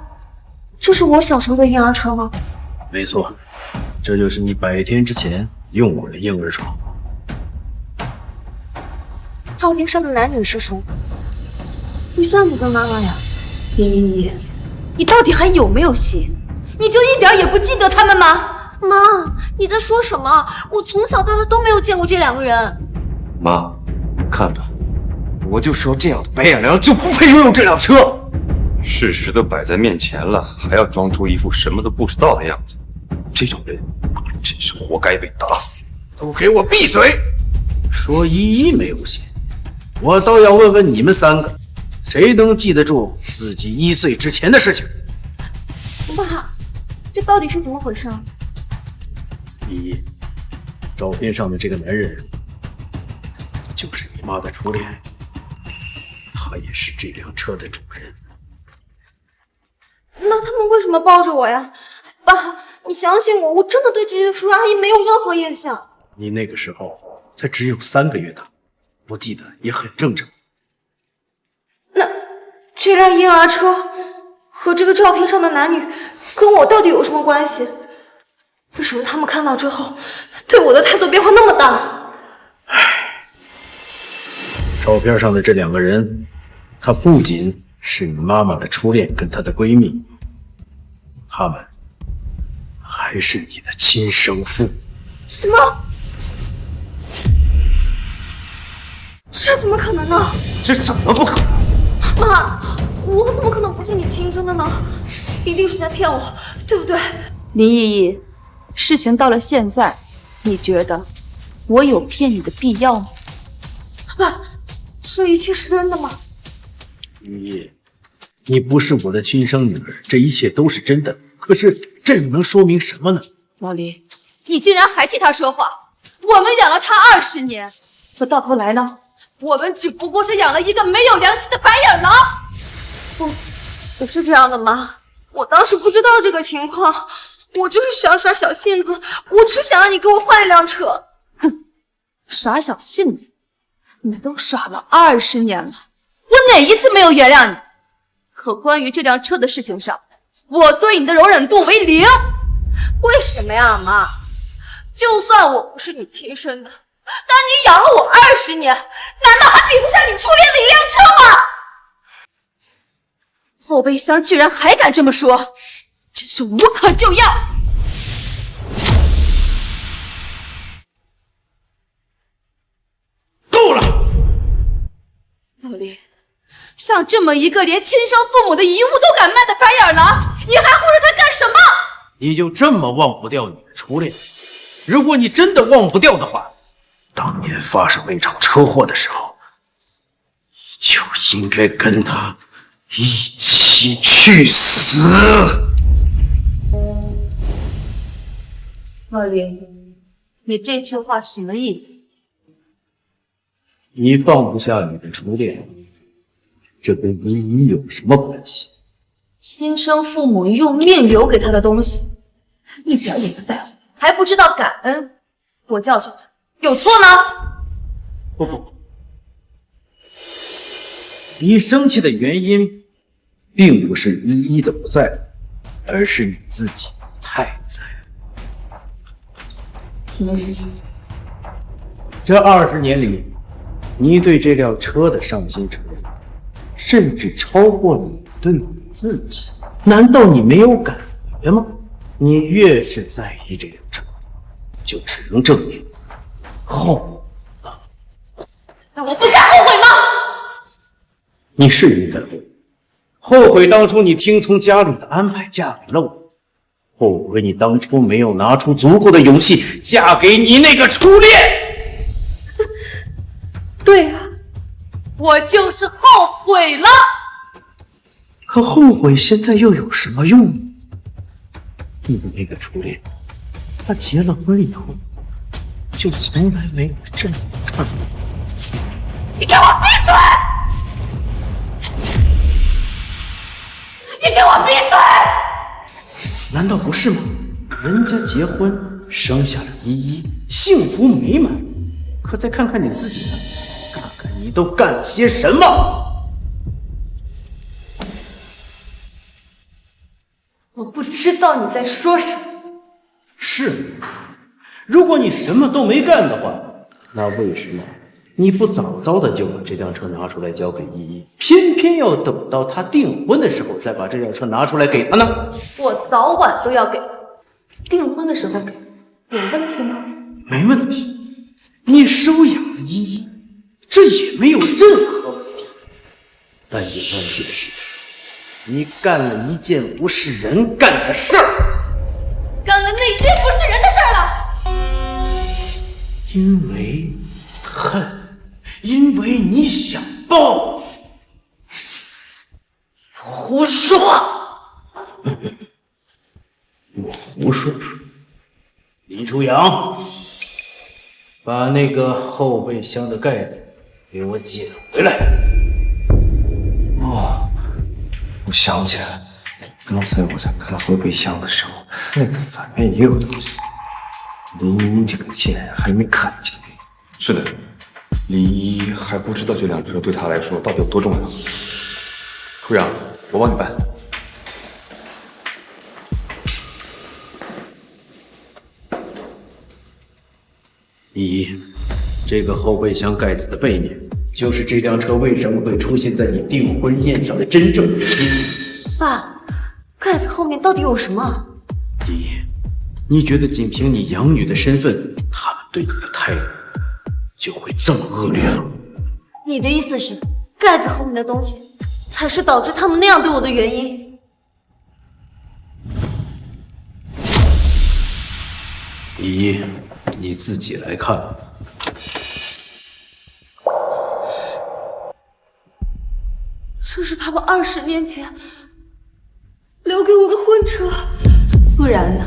这是我小时候的婴儿车吗？没错，这就是你100天之前用过的婴儿床。照片上的男女是谁？不像你的妈妈呀。林依依，你到底还有没有心？你就一点也不记得他们吗？妈，你在说什么？我从小到大都没有见过这两个人。妈，看着，我就说这样的白眼狼就不配拥有这辆车。事实都摆在面前了，还要装出一副什么都不知道的样子，这种人真是活该被打死。都给我闭嘴！说依依没有写，我倒要问问你们三个，谁能记得住自己1岁之前的事情？爸，这到底是怎么回事？依依，照片上的这个男人就是你妈的初恋，他也是这辆车的主人。那他们为什么抱着我呀？爸，你相信我，我真的对这些叔叔阿姨没有任何印象。你那个时候才只有3个月大，不记得也很正常。那这辆婴儿车和这个照片上的男女跟我到底有什么关系？为什么他们看到之后对我的态度变化那么大？照片上的这2个人，他不仅是你妈妈的初恋跟她的闺蜜，他们还是你的亲生父母。什么？这怎么可能呢？这怎么不可能？妈，我怎么可能不是你亲生的呢？一定是在骗我，对不对？林依依，事情到了现在，你觉得我有骗你的必要吗？爸，这一切是真的吗？依依，你不是我的亲生女儿，这一切都是真的。可是这又能说明什么呢？老林，你竟然还替他说话！我们养了他20年，可到头来呢？我们只不过是养了一个没有良心的白眼狼。不是这样的妈，我当时不知道这个情况，我就是想耍小性子，我只想让你给我换一辆车。哼，耍小性子，你都耍了20年了，我哪一次没有原谅你？可关于这辆车的事情上，我对你的容忍度为0。为什么呀，妈？就算我不是你亲生的，但你养了我20年，难道还比不上你初恋的一辆车吗？后备箱居然还敢这么说，真是无可救药！够了！老林，像这么一个连亲生父母的遗物都敢卖的白眼狼，你还护着他干什么？你就这么忘不掉你的初恋？如果你真的忘不掉的话，当年发生那场车祸的时候，就应该跟他一起去死。老林，你这句话什么意思？你放不下你的初恋，这跟依依有什么关系？亲生父母用命留给他的东西，一点也不在乎，还不知道感恩。我教训他，有错吗？不，你生气的原因并不是依依的不在乎，而是你自己太在乎。这20年里，你对这辆车的上心程度，甚至超过你对你自己。难道你没有感觉吗？你越是在意这辆车，就只能证明后悔了。那我不该后悔吗？你是应该后悔当初你听从家里的安排嫁给了我，后悔你当初没有拿出足够的勇气嫁给你那个初恋。对啊，我就是后悔了。可后悔现在又有什么用？你的那个初恋，他结了婚以后，就从来没有正眼看过一次。你给我闭嘴！你给我闭嘴！难道不是吗？人家结婚生下了依依，幸福美满。可再看看你自己，看看你都干了些什么。我不知道你在说什么。是，如果你什么都没干的话，那为什么你不早早的就把这辆车拿出来交给依依，偏偏要等到她订婚的时候再把这辆车拿出来给她呢？我早晚都要给。订婚的时候给，有问题吗？没问题，你收养了依依，这也没有任何问题。但有问题的是，你干了一件不是人干的事儿，干了那件不是人的事儿了。因为恨，因为你想报复。胡说！我胡说。林初阳，把那个后备箱的盖子给我捡回来。哦，我想起来了，刚才我在看后备箱的时候，盖子反面也有东西。林一这个贱人还没看见。是的，林一还不知道这辆车对他来说到底有多重要。初阳，我帮你办。依依，这个后备箱盖子的背面，就是这辆车为什么会出现在你订婚宴上的真正原因。爸，盖子后面到底有什么？依依，你觉得仅凭你养女的身份，他们对你的态度就会这么恶劣了？你的意思是，盖子后面的东西才是导致他们那样对我的原因？依依，你自己来看。这是他们20年前留给我的婚车。不然呢？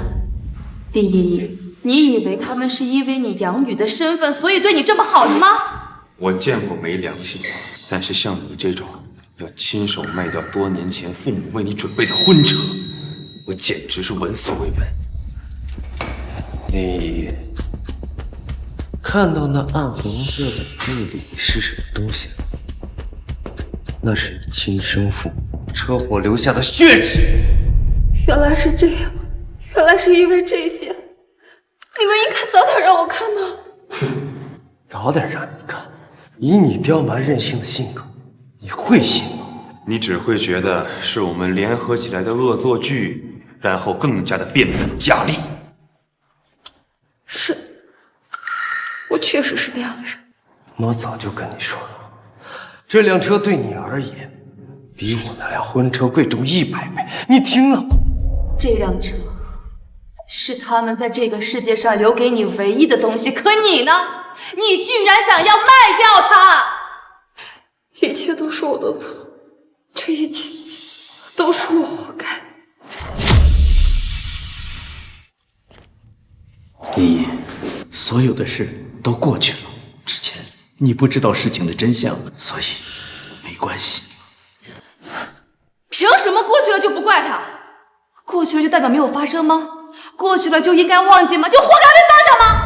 李依依，你以为他们是因为你养女的身份，所以对你这么好的吗？我见过没良心，但是像你这种要亲手卖掉多年前父母为你准备的婚车，我简直是闻所未闻。你看到那暗红色的字里是什么东西？那是你亲生父母车祸留下的血迹。原来是这样，原来是因为这些，你们应该早点让我看到。早点让你看，以你刁蛮任性的性格，你会信吗？你只会觉得是我们联合起来的恶作剧，然后更加的变本加厉。是，我确实是那样的人。我早就跟你说了，这辆车对你而言，比我那辆婚车贵重100倍，你听了吗？这辆车是他们在这个世界上留给你唯一的东西，可你呢？你居然想要卖掉它！一切都是我的错，这一切都是我活该。依依，所有的事都过去了。之前你不知道事情的真相，所以没关系。凭什么过去了就不怪他？过去了就代表没有发生吗？过去了就应该忘记吗？就活该被放下吗？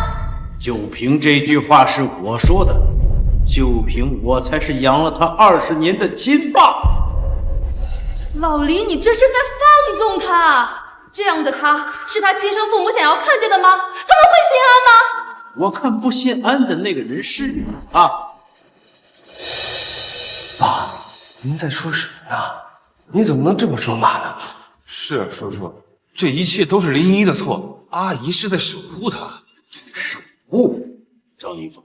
就凭这句话是我说的，就凭我才是养了他20年的亲爸。老林，你这是在放纵他。这样的他是他亲生父母想要看见的吗？他们会心安吗？我看不心安的那个人是你啊！爸，您在说什么呢？你怎么能这么说妈呢？是啊，叔叔，这一切都是林依依的错，阿姨是在守护她。张一峰，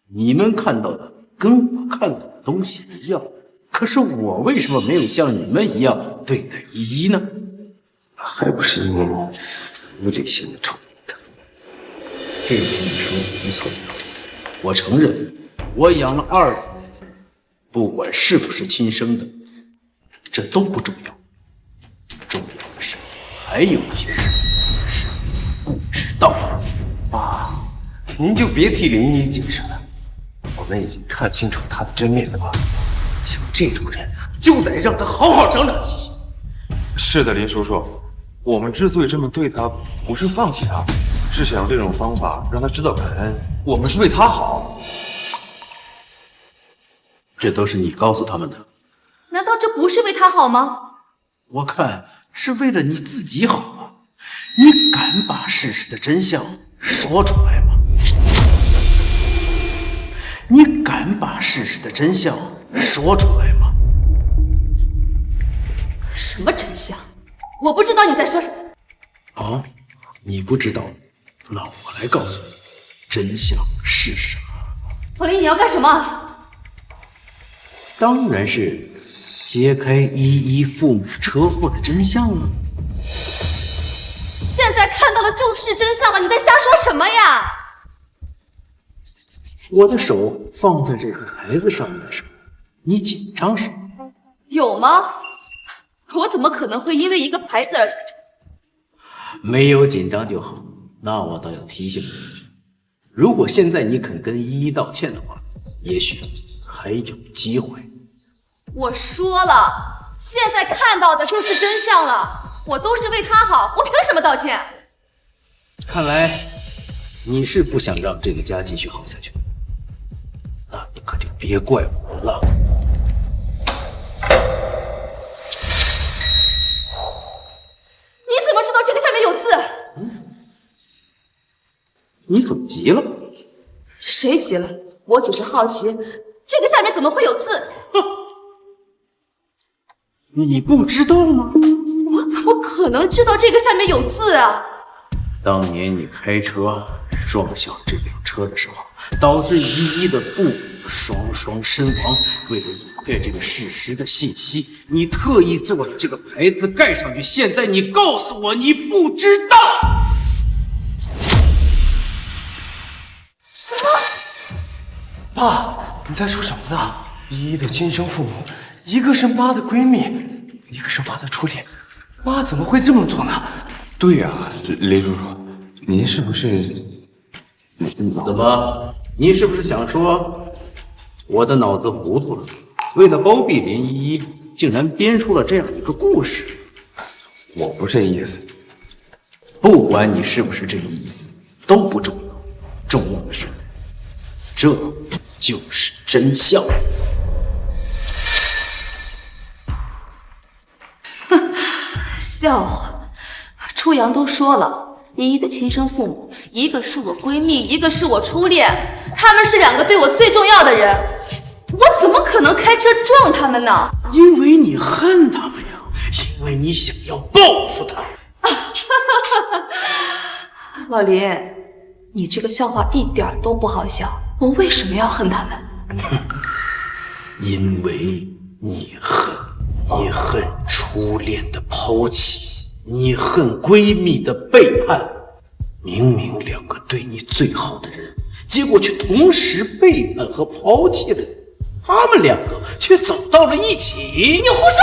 你们看到的跟我看到的东西一样，可是我为什么没有像你们一样对待依依呢？还不是因为你无理性的处理他。这点你说的没错，我承认我养了2人，不管是不是亲生的，这都不重要，重要的是还有一些事是你不知道。爸，您就别替林依解释了，我们已经看清楚他的真面目了。像这种人，就得让他好好长长记性。是的，林叔叔，我们之所以这么对他，不是放弃他，是想用这种方法让他知道感恩，我们是为他好。这都是你告诉他们的，难道这不是为他好吗？我看是为了你自己好啊！你敢把事实的真相说出来吗？你敢把事实的真相说出来吗？什么真相？我不知道你在说什么。啊，你不知道，那我来告诉你，真相是什么。罗琳，你要干什么？当然是揭开依依父母车祸的真相了。现在看到的就是真相了，你在瞎说什么呀？我的手放在这个孩子上面的时候，你紧张什么？有吗？我怎么可能会因为一个牌子而紧张？没有紧张就好。那我倒要提醒你一句，如果现在你肯跟依依道歉的话，也许还有机会。我说了，现在看到的就是真相了，我都是为他好，我凭什么道歉？看来你是不想让这个家继续好下去，那你可就别怪我了。你怎么知道这个下面有字？你怎么急了？谁急了？我只是好奇，这个下面怎么会有字？你不知道吗？我怎么可能知道这个下面有字啊？当年你开车撞向这辆车的时候，导致依依的父母双双身亡。为了掩盖这个事实的信息，你特意做了这个牌子盖上去。现在你告诉我你不知道？什么？爸，你在说什么呢？依依的亲生父母，一个是妈的闺蜜，一个是妈的初恋，妈怎么会这么做呢？对呀，林叔叔，您是不是？怎么？你是不是想说我的脑子糊涂了？为了包庇林依依，竟然编出了这样一个故事？我不是这意思。不管你是不是这个意思，都不重要，重要的是，这就是真相。笑话！初阳都说了，依依的亲生父母，一个是我闺蜜，一个是我初恋，他们是两个对我最重要的人，我怎么可能开车撞他们呢？因为你恨他们呀，因为你想要报复他们。老林，你这个笑话一点都不好笑，我为什么要恨他们？因为你恨初恋的抛弃，你恨闺蜜的背叛。明明两个对你最好的人，结果却同时背叛和抛弃了你，他们两个却走到了一起。你胡说！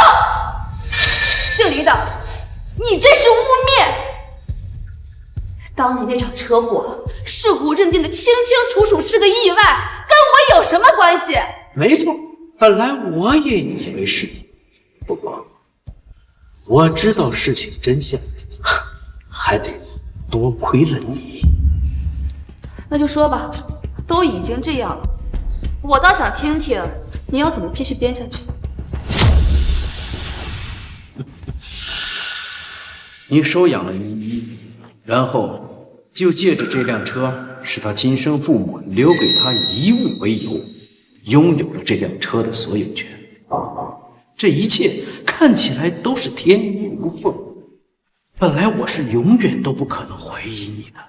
姓林的，你这是污蔑！当年那场车祸，事故认定的清清楚楚是个意外，跟我有什么关系？没错，本来我也以为是你，不过我知道事情真相，还得多亏了你。那就说吧，都已经这样了，我倒想听听你要怎么继续编下去。你收养了依依，然后就借着这辆车是他亲生父母留给他遗物为由，拥有了这辆车的所有权。这一切看起来都是天衣无缝，本来我是永远都不可能怀疑你的。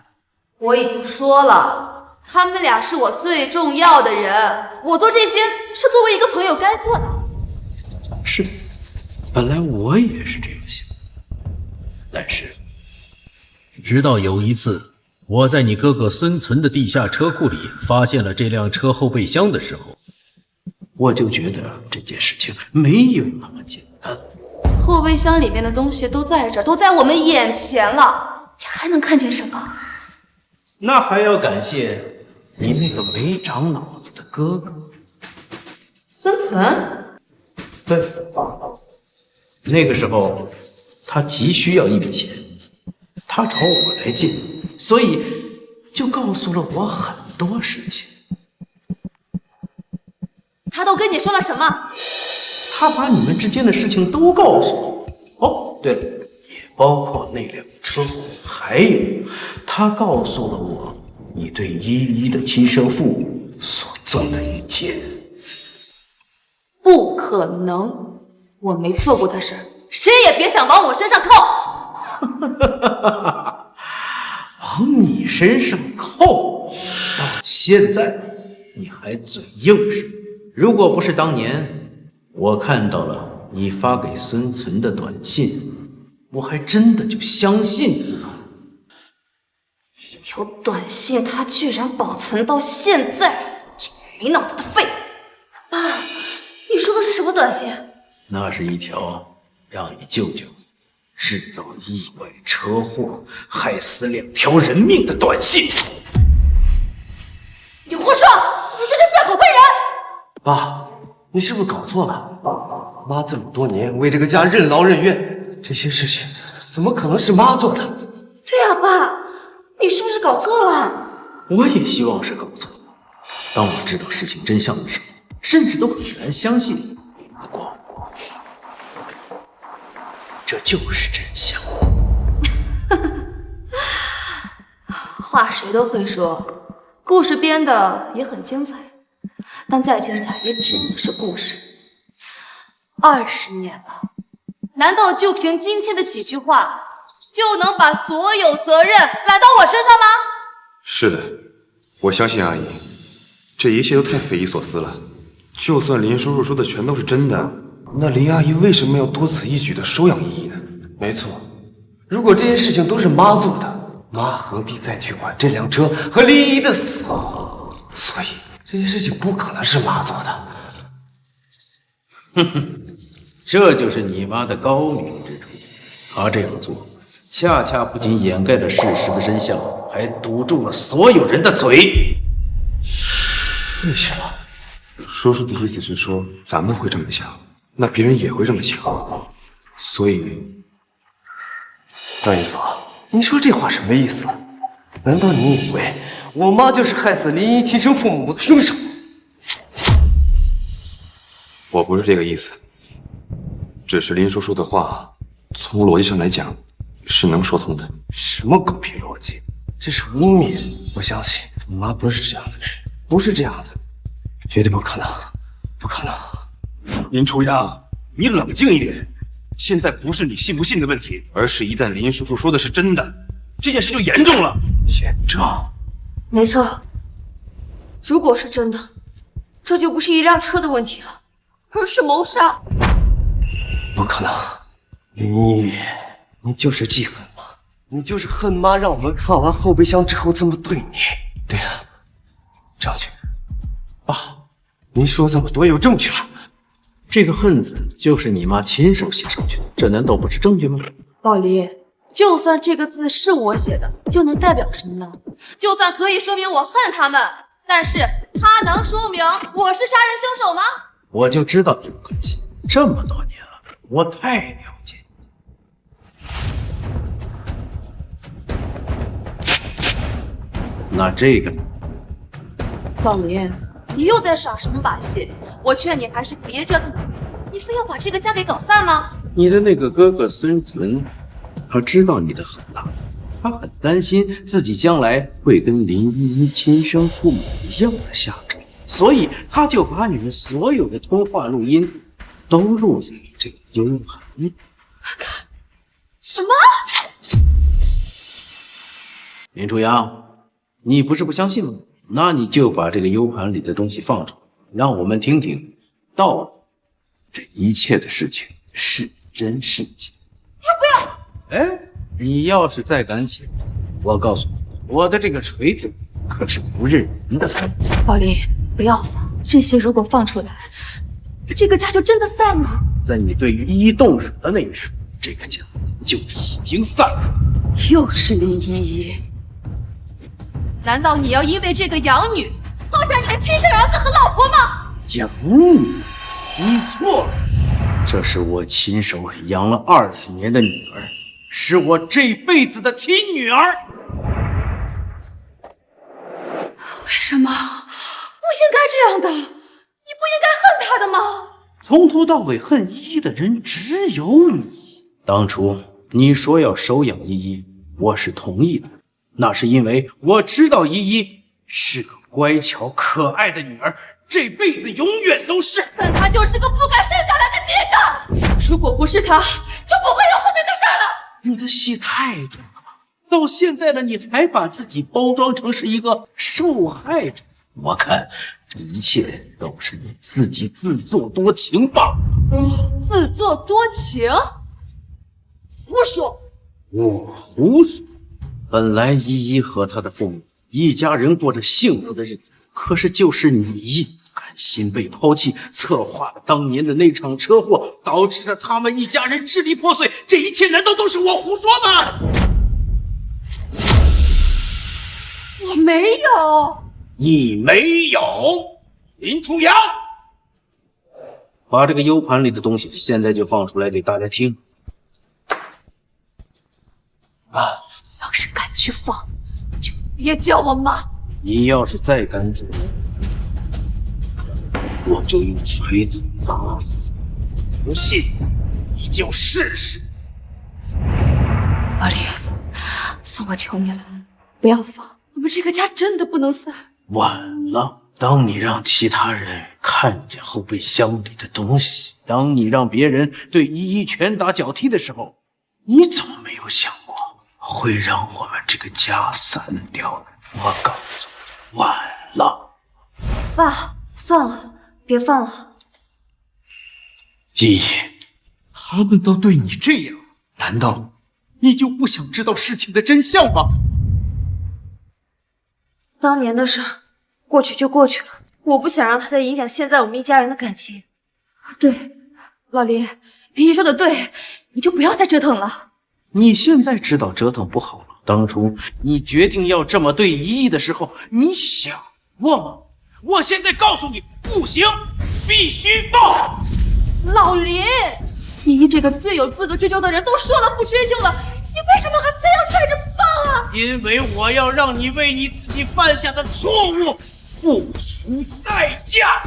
我已经说了，他们俩是我最重要的人，我做这些是作为一个朋友该做的。是，本来我也是这样想，但是直到有一次，我在你哥哥孙存的地下车库里发现了这辆车后备箱的时候，我就觉得这件事情没有那么简单。后备箱里面的东西都在这儿，都在我们眼前了，你还能看见什么？那还要感谢你那个没长脑子的哥哥孙存。对，那个时候他急需要一笔钱，他找我来借，所以就告诉了我很多事情。他都跟你说了什么？他把你们之间的事情都告诉我。哦，对了，也包括那辆车，还有他告诉了我你对依依的亲生父母所做的一切。不可能，我没做过的事儿，谁也别想往我身上扣。往你身上扣，到现在你还嘴硬是？如果不是当年我看到了你发给孙存的短信，我还真的就相信你了。一条短信，他居然保存到现在，这没脑子的废物！妈，你说的是什么短信？那是一条让你舅舅制造意外车祸，害死2条人命的短信。你胡说！你这是血口喷人！爸，你是不是搞错了？妈这么多年为这个家任劳任怨，这些事情怎么可能是妈做的？对呀，爸，你是不是搞错了？我也希望是搞错了。当我知道事情真相的时候，甚至都很难相信。不过，这就是真相。话谁都会说，故事编的也很精彩，但再精彩也只能是故事。20年了，难道就凭今天的几句话，就能把所有责任揽到我身上吗？是的，我相信阿姨，这一切都太匪夷所思了。就算林叔叔说的全都是真的，那林阿姨为什么要多此一举的收养依依呢？没错，如果这些事情都是妈做的，妈何必再去管这辆车和林依依的死活？所以这些事情不可能是妈做的。哼哼，这就是你妈的高明之处。她这样做，恰恰不仅掩盖了事实的真相，还堵住了所有人的嘴。为什么？叔叔的意思是说，咱们会这么想，那别人也会这么想，所以，段义峰，你说这话什么意思？难道你以为我妈就是害死林依亲生父母的凶手？我不是这个意思，只是林叔叔的话，从逻辑上来讲，是能说通的。什么狗屁逻辑？这是污蔑！我相信我妈不是这样的人，不是这样的，绝对不可能，不可能！林初阳，你冷静一点。现在不是你信不信的问题，而是一旦林叔叔说的是真的，这件事就严重了。严重？没错，如果是真的，这就不是一辆车的问题了，而是谋杀。不可能，林依，你就是记恨妈，你就是恨妈让我们看完后备箱之后这么对你。对了，证据，爸，您说这么多有证据了？这个恨字就是你妈亲手写上去的，这难道不是证据吗？老黎，就算这个字是我写的，又能代表什么呢？就算可以说明我恨他们，但是它能说明我是杀人凶手吗？我就知道你不肯信，这么多年了，我太了解你。那这个呢？老黎，你又在耍什么把戏？我劝你还是别折腾，你非要把这个家给搞散吗？你的那个哥哥孙存，他知道你的狠辣，他很担心自己将来会跟林依依亲生父母一样的下场，所以他就把你们所有的通话录音都录在了这个 U 盘里。什么？林初阳，你不是不相信吗？那你就把这个 U 盘里的东西放出来，让我们听听，到底这一切的事情是真是假。要不要？哎，你要是再敢起来，我告诉你，我的这个锤子可是不认人的。老黎，不要放，这些如果放出来，这个家就真的散了。在你对依依动手的那一时，这个家就已经散了。又是林依依，难道你要因为这个养女放下你的亲生儿子和老婆吗？养女？你错了，这是我亲手养了20年的女儿，是我这辈子的亲女儿。为什么？不应该这样的，你不应该恨她的吗？从头到尾恨依依的人只有你。当初你说要收养依依，我是同意的，那是因为我知道依依是个乖巧可爱的女儿，这辈子永远都是。但她就是个不该生下来的孽障，如果不是她，就不会有后面的事儿了。你的戏太多了吧？到现在了，你还把自己包装成是一个受害者，我看这一切都是你自己自作多情罢了。自作多情？胡说！我胡说。本来依依和她的父母一家人过着幸福的日子，可是就是你甘心被抛弃，策划了当年的那场车祸，导致了他们一家人支离破碎。这一切难道都是我胡说吗？我没有。你没有，林初阳，把这个 U 盘里的东西现在就放出来给大家听。要是敢去放，就别叫我妈。你要是再敢走，我就用锤子砸死你！不信，你就试试。老李，算我求你了，不要放，我们这个家真的不能散。晚了，当你让其他人看见后备箱里的东西，当你让别人对依依拳打脚踢的时候，你怎么没有想过会让我们这个家散掉呢？我告诉你，晚了。爸，算了，别放了。依依，他们都对你这样，难道你就不想知道事情的真相吗？当年的事过去就过去了，我不想让它再影响现在我们一家人的感情。对，老李，依依说的对，你就不要再折腾了。你现在知道折腾不好了，当初你决定要这么对依依的时候，你想过吗？我现在告诉你，不行，必须放。老林，依依这个最有资格追究的人都说了不追究了，你为什么还非要拽着放啊？因为我要让你为你自己犯下的错误付出代价。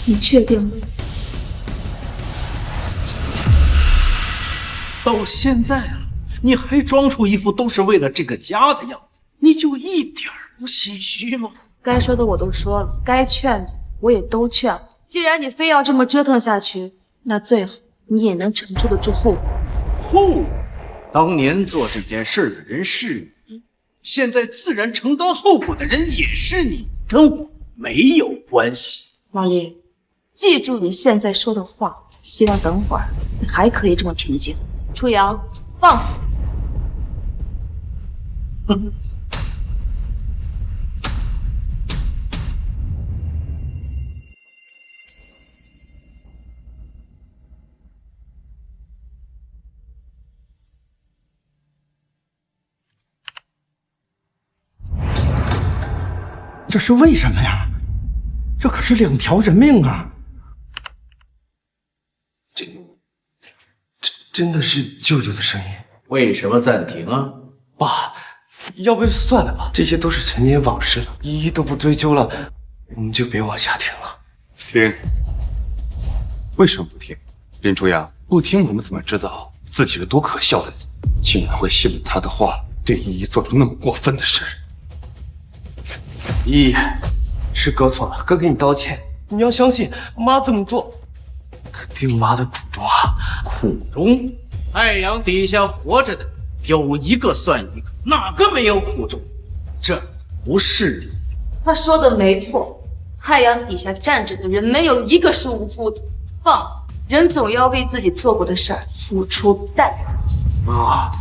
你确定吗？到现在啊，你还装出一副都是为了这个家的样子，你就一点不心虚吗？该说的我都说了，该劝的我也都劝了。既然你非要这么折腾下去，那最好你也能承受得住后果。后果？当年做这件事的人是你，现在自然承担后果的人也是你，跟我没有关系。老李，记住你现在说的话，希望等会儿你还可以这么平静。初阳，放！这是为什么呀？这可是2条人命啊！这真的是舅舅的声音。为什么暂停啊？爸，要不就算了吧，这些都是陈年往事了，依依都不追究了，我们就别往下听了。听？为什么不听？林初阳，不听我们怎么知道自己是多可笑的人，竟然会信了他的话，对依依做出那么过分的事？依依，是哥错了，哥给你道歉。你要相信，妈这么做肯定有妈的苦衷啊！苦衷？太阳底下活着的有一个算一个，哪个没有苦衷？这不是理。他说的没错，太阳底下站着的人没有一个是无辜的。放，人总要为自己做过的事儿付出代价。妈，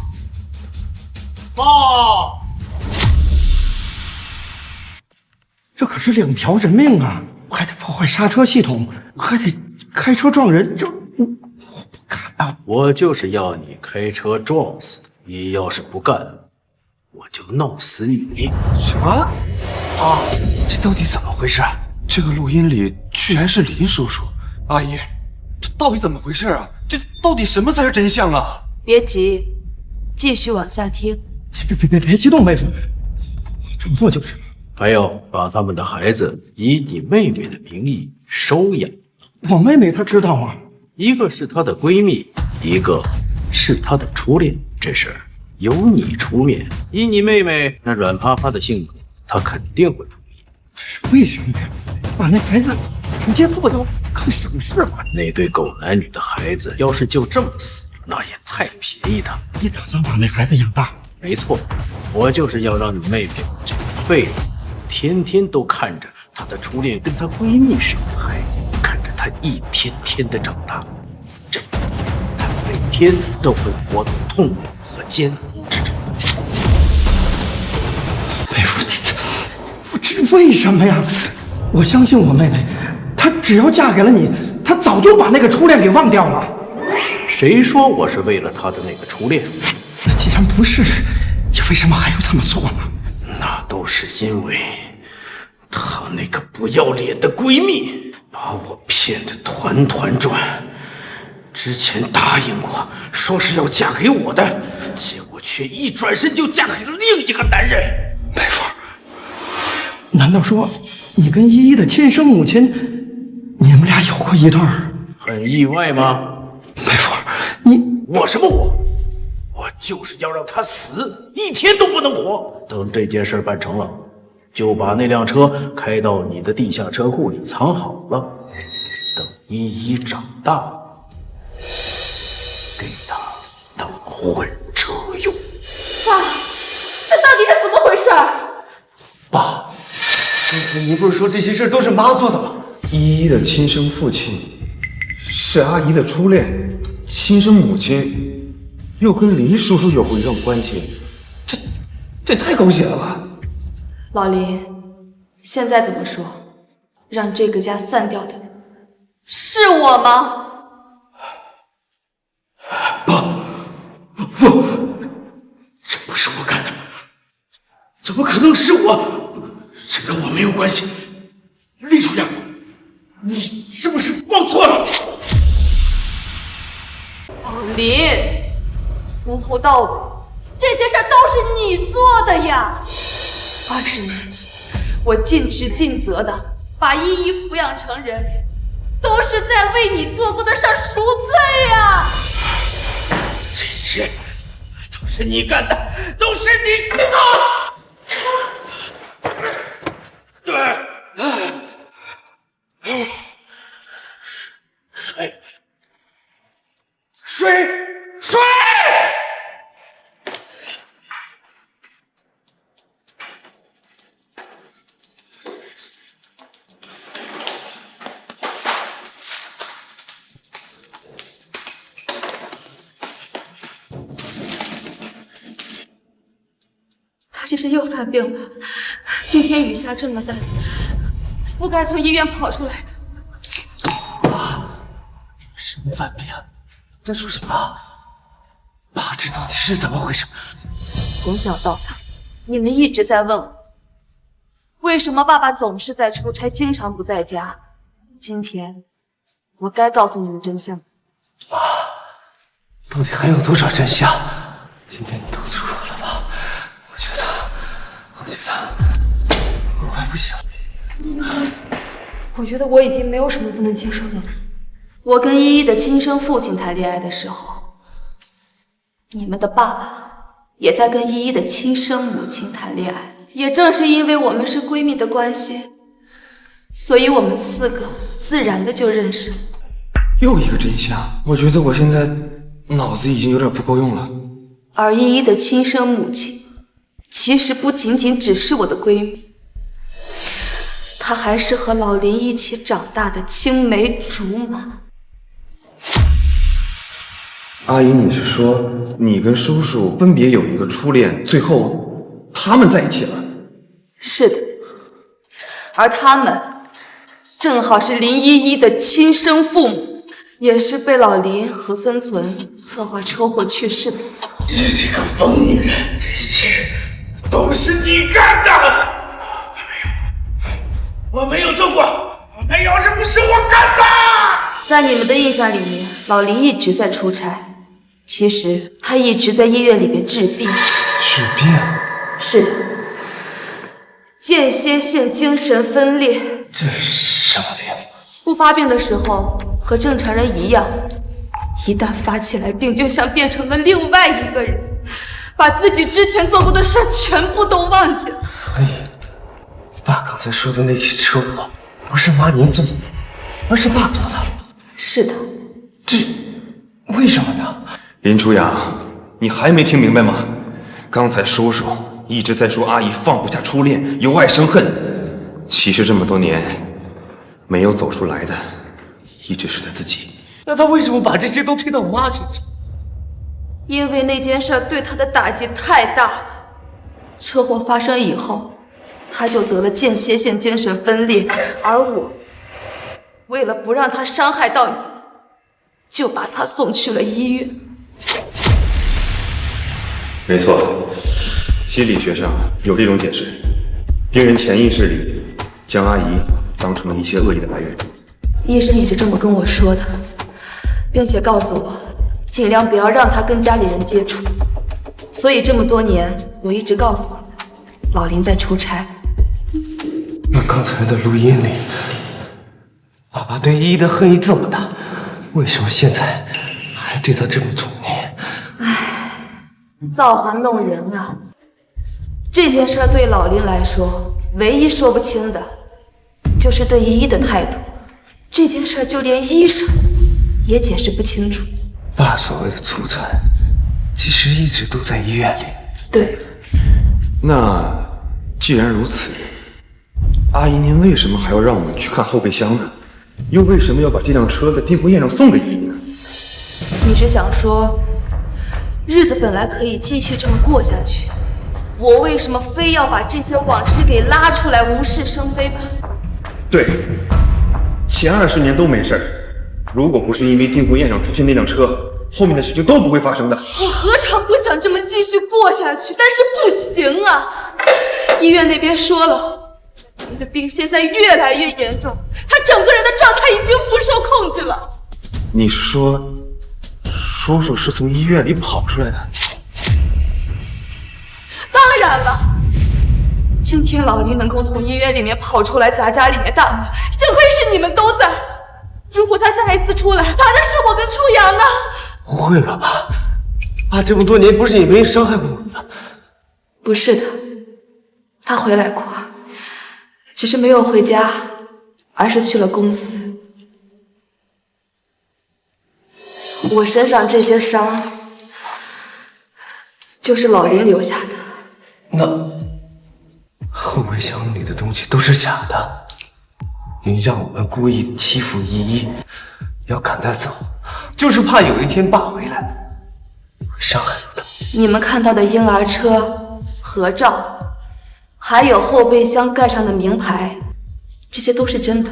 爸！这可是2条人命啊！我还得破坏刹车系统，还得开车撞人，这我不敢啊！我就是要你开车撞死的，你要是不干，我就弄死你！什么？啊，这到底怎么回事？这个录音里居然是林叔叔。阿姨，这到底怎么回事啊？这到底什么才是真相啊？别急，继续往下听。别激动，妹夫，我这么做就是。还要把他们的孩子以你妹妹的名义收养。我妹妹她知道吗？一个是她的闺蜜，一个是她的初恋。这事儿由你出面，以你妹妹那软趴趴的性格，她肯定会同意。这是为什么呀？把那孩子直接做掉更省事吧？那对狗男女的孩子，要是就这么死，那也太便宜他了。你打算把那孩子养大？没错，我就是要让你妹妹这一辈子，天天都看着她的初恋跟她闺蜜生的孩子，看着她一天天的长大，这样她每天都会活在痛苦和艰苦之中。妹夫，这为什么呀？我相信我妹妹，她只要嫁给了你，她早就把那个初恋给忘掉了。谁说我是为了她的那个初恋？那既然不是，你为什么还要这么做呢？那都是因为她那个不要脸的闺蜜把我骗得团团转。之前答应过说是要嫁给我的，结果却一转身就嫁给了另一个男人。妹夫，难道说你跟依依的亲生母亲，你们俩有过一段？很意外吗？妹夫，我什么我？我就是要让她死，一天都不能活。等这件事办成了，就把那辆车开到你的地下车库里藏好了。等依依长大了，给她当混车用。爸，这到底是怎么回事？爸，刚才您不是说这些事都是妈做的吗？依依的亲生父亲是阿姨的初恋，亲生母亲又跟林叔叔有过一段关系，这太狗血了吧！老林，现在怎么说？让这个家散掉的是我吗？不，这不是我干的，怎么可能是我？这跟我没有关系。厉处长，你是不是放错了？林，从头到尾，这些事儿都是你做的呀！20年，我尽职尽责的把依依抚养成人，都是在为你做过的事儿赎罪呀！这些都是你干的，都是你水！他这是又犯病了。今天雨下这么大，不该从医院跑出来的。什么犯病？在说什么？爸，这到底是怎么回事？从小到大，你们一直在问我，为什么爸爸总是在出差，经常不在家。今天，我该告诉你们真相。爸，到底还有多少真相？今天你都出我了吧？我觉得我快不行了。我觉得我已经没有什么不能接受的了。我跟依依的亲生父亲谈恋爱的时候，你们的爸爸也在跟依依的亲生母亲谈恋爱。也正是因为我们是闺蜜的关系，所以我们4个自然的就认识了。又一个真相，我觉得我现在脑子已经有点不够用了。而依依的亲生母亲，其实不仅仅只是我的闺蜜，她还是和老林一起长大的青梅竹马。阿姨，你是说你跟叔叔分别有一个初恋，最后他们在一起了？是的，而他们正好是林依依的亲生父母，也是被老林和孙存策划车祸去世的。你这个疯女人，这一切都是你干的！我没有做过，没有，这不是我干的！在你们的印象里面，老林一直在出差，其实他一直在医院里边治病。治病？是的，间歇性精神分裂。这是什么病？不发病的时候和正常人一样，一旦发起来病，就像变成了另外一个人，把自己之前做过的事全部都忘记了。所以，爸刚才说的那起车祸，不是妈您做的，而是爸做的。是的，这为什么呢？林初阳，你还没听明白吗？刚才叔叔一直在说阿姨放不下初恋，由爱生恨。其实这么多年没有走出来的，一直是他自己。那他为什么把这些都推到我妈身上？因为那件事对他的打击太大了。车祸发生以后，他就得了间歇性精神分裂，而我为了不让他伤害到你，就把他送去了医院。没错，心理学上有这种解释：病人潜意识里将阿姨当成了一切恶意的来源。医生也是这么跟我说的，并且告诉我尽量不要让他跟家里人接触。所以这么多年，我一直告诉你，老林在出差。那刚才的录音里，爸爸对依依的恨意这么大，为什么现在还对她这么宠溺？造化弄人啊！这件事对老林来说，唯一说不清的，就是对依依的态度。这件事就连医生也解释不清楚。爸所谓的出差，其实一直都在医院里。对。那既然如此，阿姨您为什么还要让我们去看后备箱呢？又为什么要把这辆车在订婚宴上送给依依呢？你是想说，日子本来可以继续这么过下去，我为什么非要把这些往事给拉出来无事生非吧？对，前20年都没事儿，如果不是因为订婚宴上出现那辆车，后面的事情都不会发生的。我何尝不想这么继续过下去，但是不行啊！医院那边说了，你的病现在越来越严重，他整个人的状态已经不受控制了。你是说，叔叔是从医院里跑出来的？当然了，今天老林能够从医院里面跑出来砸家里面大门，幸亏是你们都在。如果他下一次出来，砸的是我跟初阳呢？会了吧？爸这么多年不是也没伤害过我吗？不是的，他回来过，只是没有回家，而是去了公司。我身上这些伤，就是老林留下的。那后备箱里的东西都是假的，你让我们故意欺负依依，要赶她走，就是怕有一天爸回来会伤害到她。你们看到的婴儿车、合照，还有后备箱盖上的名牌，这些都是真的。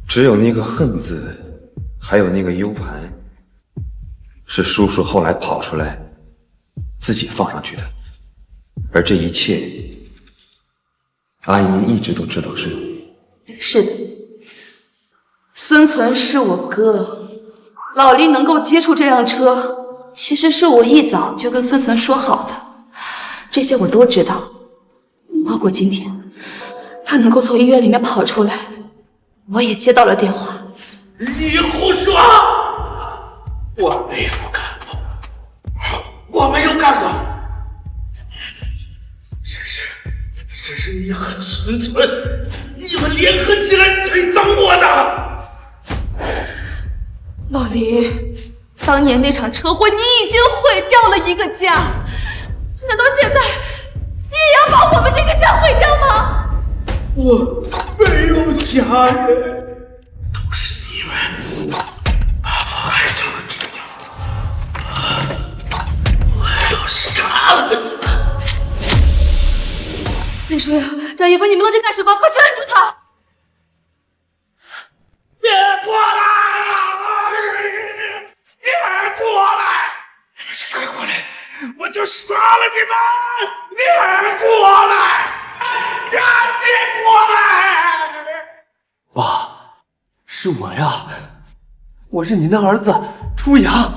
只有那个恨字，还有那个 U 盘，是叔叔后来跑出来自己放上去的。而这一切，阿姨您一直都知道是吗？是的，孙存是我哥，老林能够接触这辆车，其实是我一早就跟孙存说好的，这些我都知道，包括今天他能够从医院里面跑出来，我也接到了电话。你胡说！我没有干过，我没有干过。这是你和孙存，你们联合起来栽赃我的。老林，当年那场车祸，你已经毁掉了一个家，难道现在你也要把我们这个家毁掉吗？我没有家人，都是你们把我害成了这个样子，我要杀了你！李叔呀，张一峰，你们愣着干什么？快去按住他！别过来！别过来！你们谁敢过来，我就杀了你们！别过来！别过来！爸，是我呀，我是您的儿子初阳，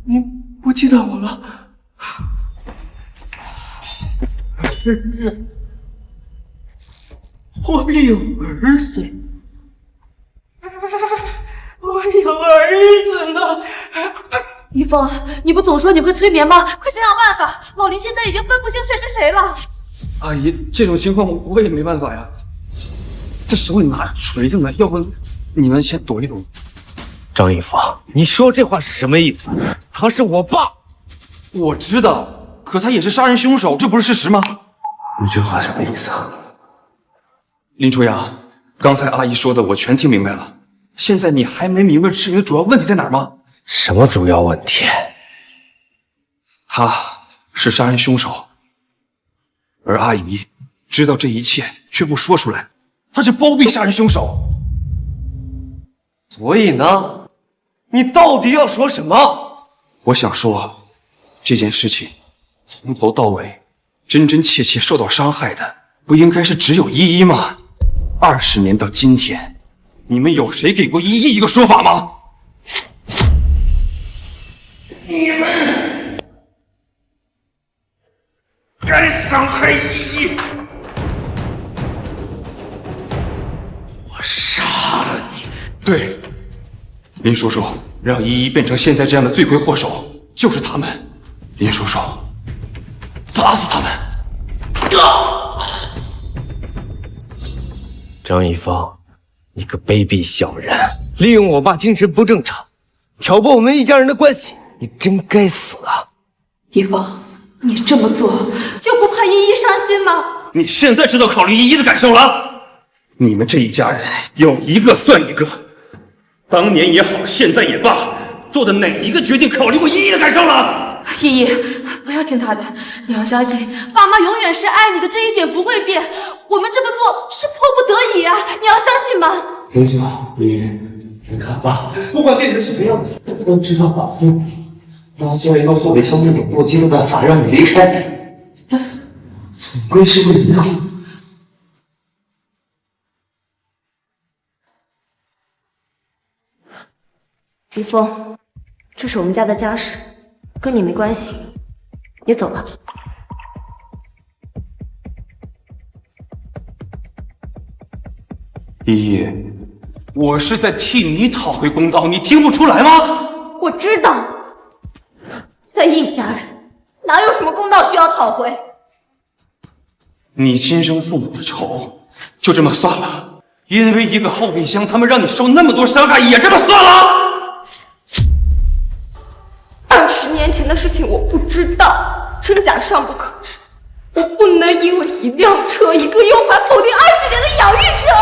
您不记得我了？儿子，我有儿子，我有儿子呢。一峰，你不总说你会催眠吗？快想想办法！老林现在已经分不清谁是谁了。阿姨，这种情况我也没办法呀。这手里拿着锤子呢，要不你们先躲一躲。张一芳，你说这话是什么意思？他是我爸。我知道，可他也是杀人凶手，这不是事实吗？你这话什么意思啊？林初阳，刚才阿姨说的我全听明白了。现在你还没明白事情的主要问题在哪儿吗？什么主要问题？他是杀人凶手，而阿姨知道这一切却不说出来，他是包庇杀人凶手。所以呢，你到底要说什么？我想说，这件事情从头到尾，真真切切受到伤害的，不应该是只有依依吗？20年到今天，你们有谁给过依依一个说法吗？你们敢伤害依依，我杀了你！对，林叔叔让依依变成现在这样的罪魁祸首就是他们。林叔叔，砸死他们！张一芳，你个卑鄙小人，利用我爸精神不正常，挑拨我们一家人的关系，你真该死啊！一芳，你这么做就不怕依依伤心吗？你现在知道考虑依依的感受了？你们这一家人有一个算一个，当年也好，现在也罢，做的哪一个决定考虑过依依的感受了？依依，不要听他的，你要相信，爸妈永远是爱你的，这一点不会变。我们这么做是迫不得已啊，你要相信吗？林兄，你看吧，不管变成什么样子，我都知道保护你。然后做一个后备箱这种过激的办法让你离开，总归是为了让于峰，这是我们家的家事，跟你没关系，你走吧。依依，我是在替你讨回公道，你听不出来吗？我知道，在一家人，哪有什么公道需要讨回？你亲生父母的仇就这么算了？因为一个后备箱，他们让你受那么多伤害，也这么算了？20年前的事情我不知道，真假尚不可知。我不能因为一辆车、一个 U 盘否定20年的养育之恩。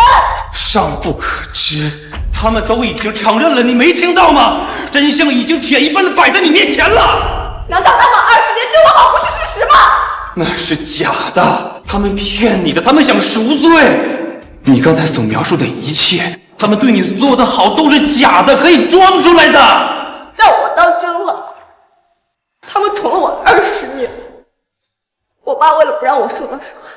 尚不可知，他们都已经承认了，你没听到吗？真相已经铁一般的摆在你面前了。难道他们20年对我好不是事实吗？那是假的，他们骗你的，他们想赎罪。你刚才所描述的一切，他们对你所有的好都是假的，可以装出来的。让我当真了，他们宠了我20年。我爸为了不让我受到伤害，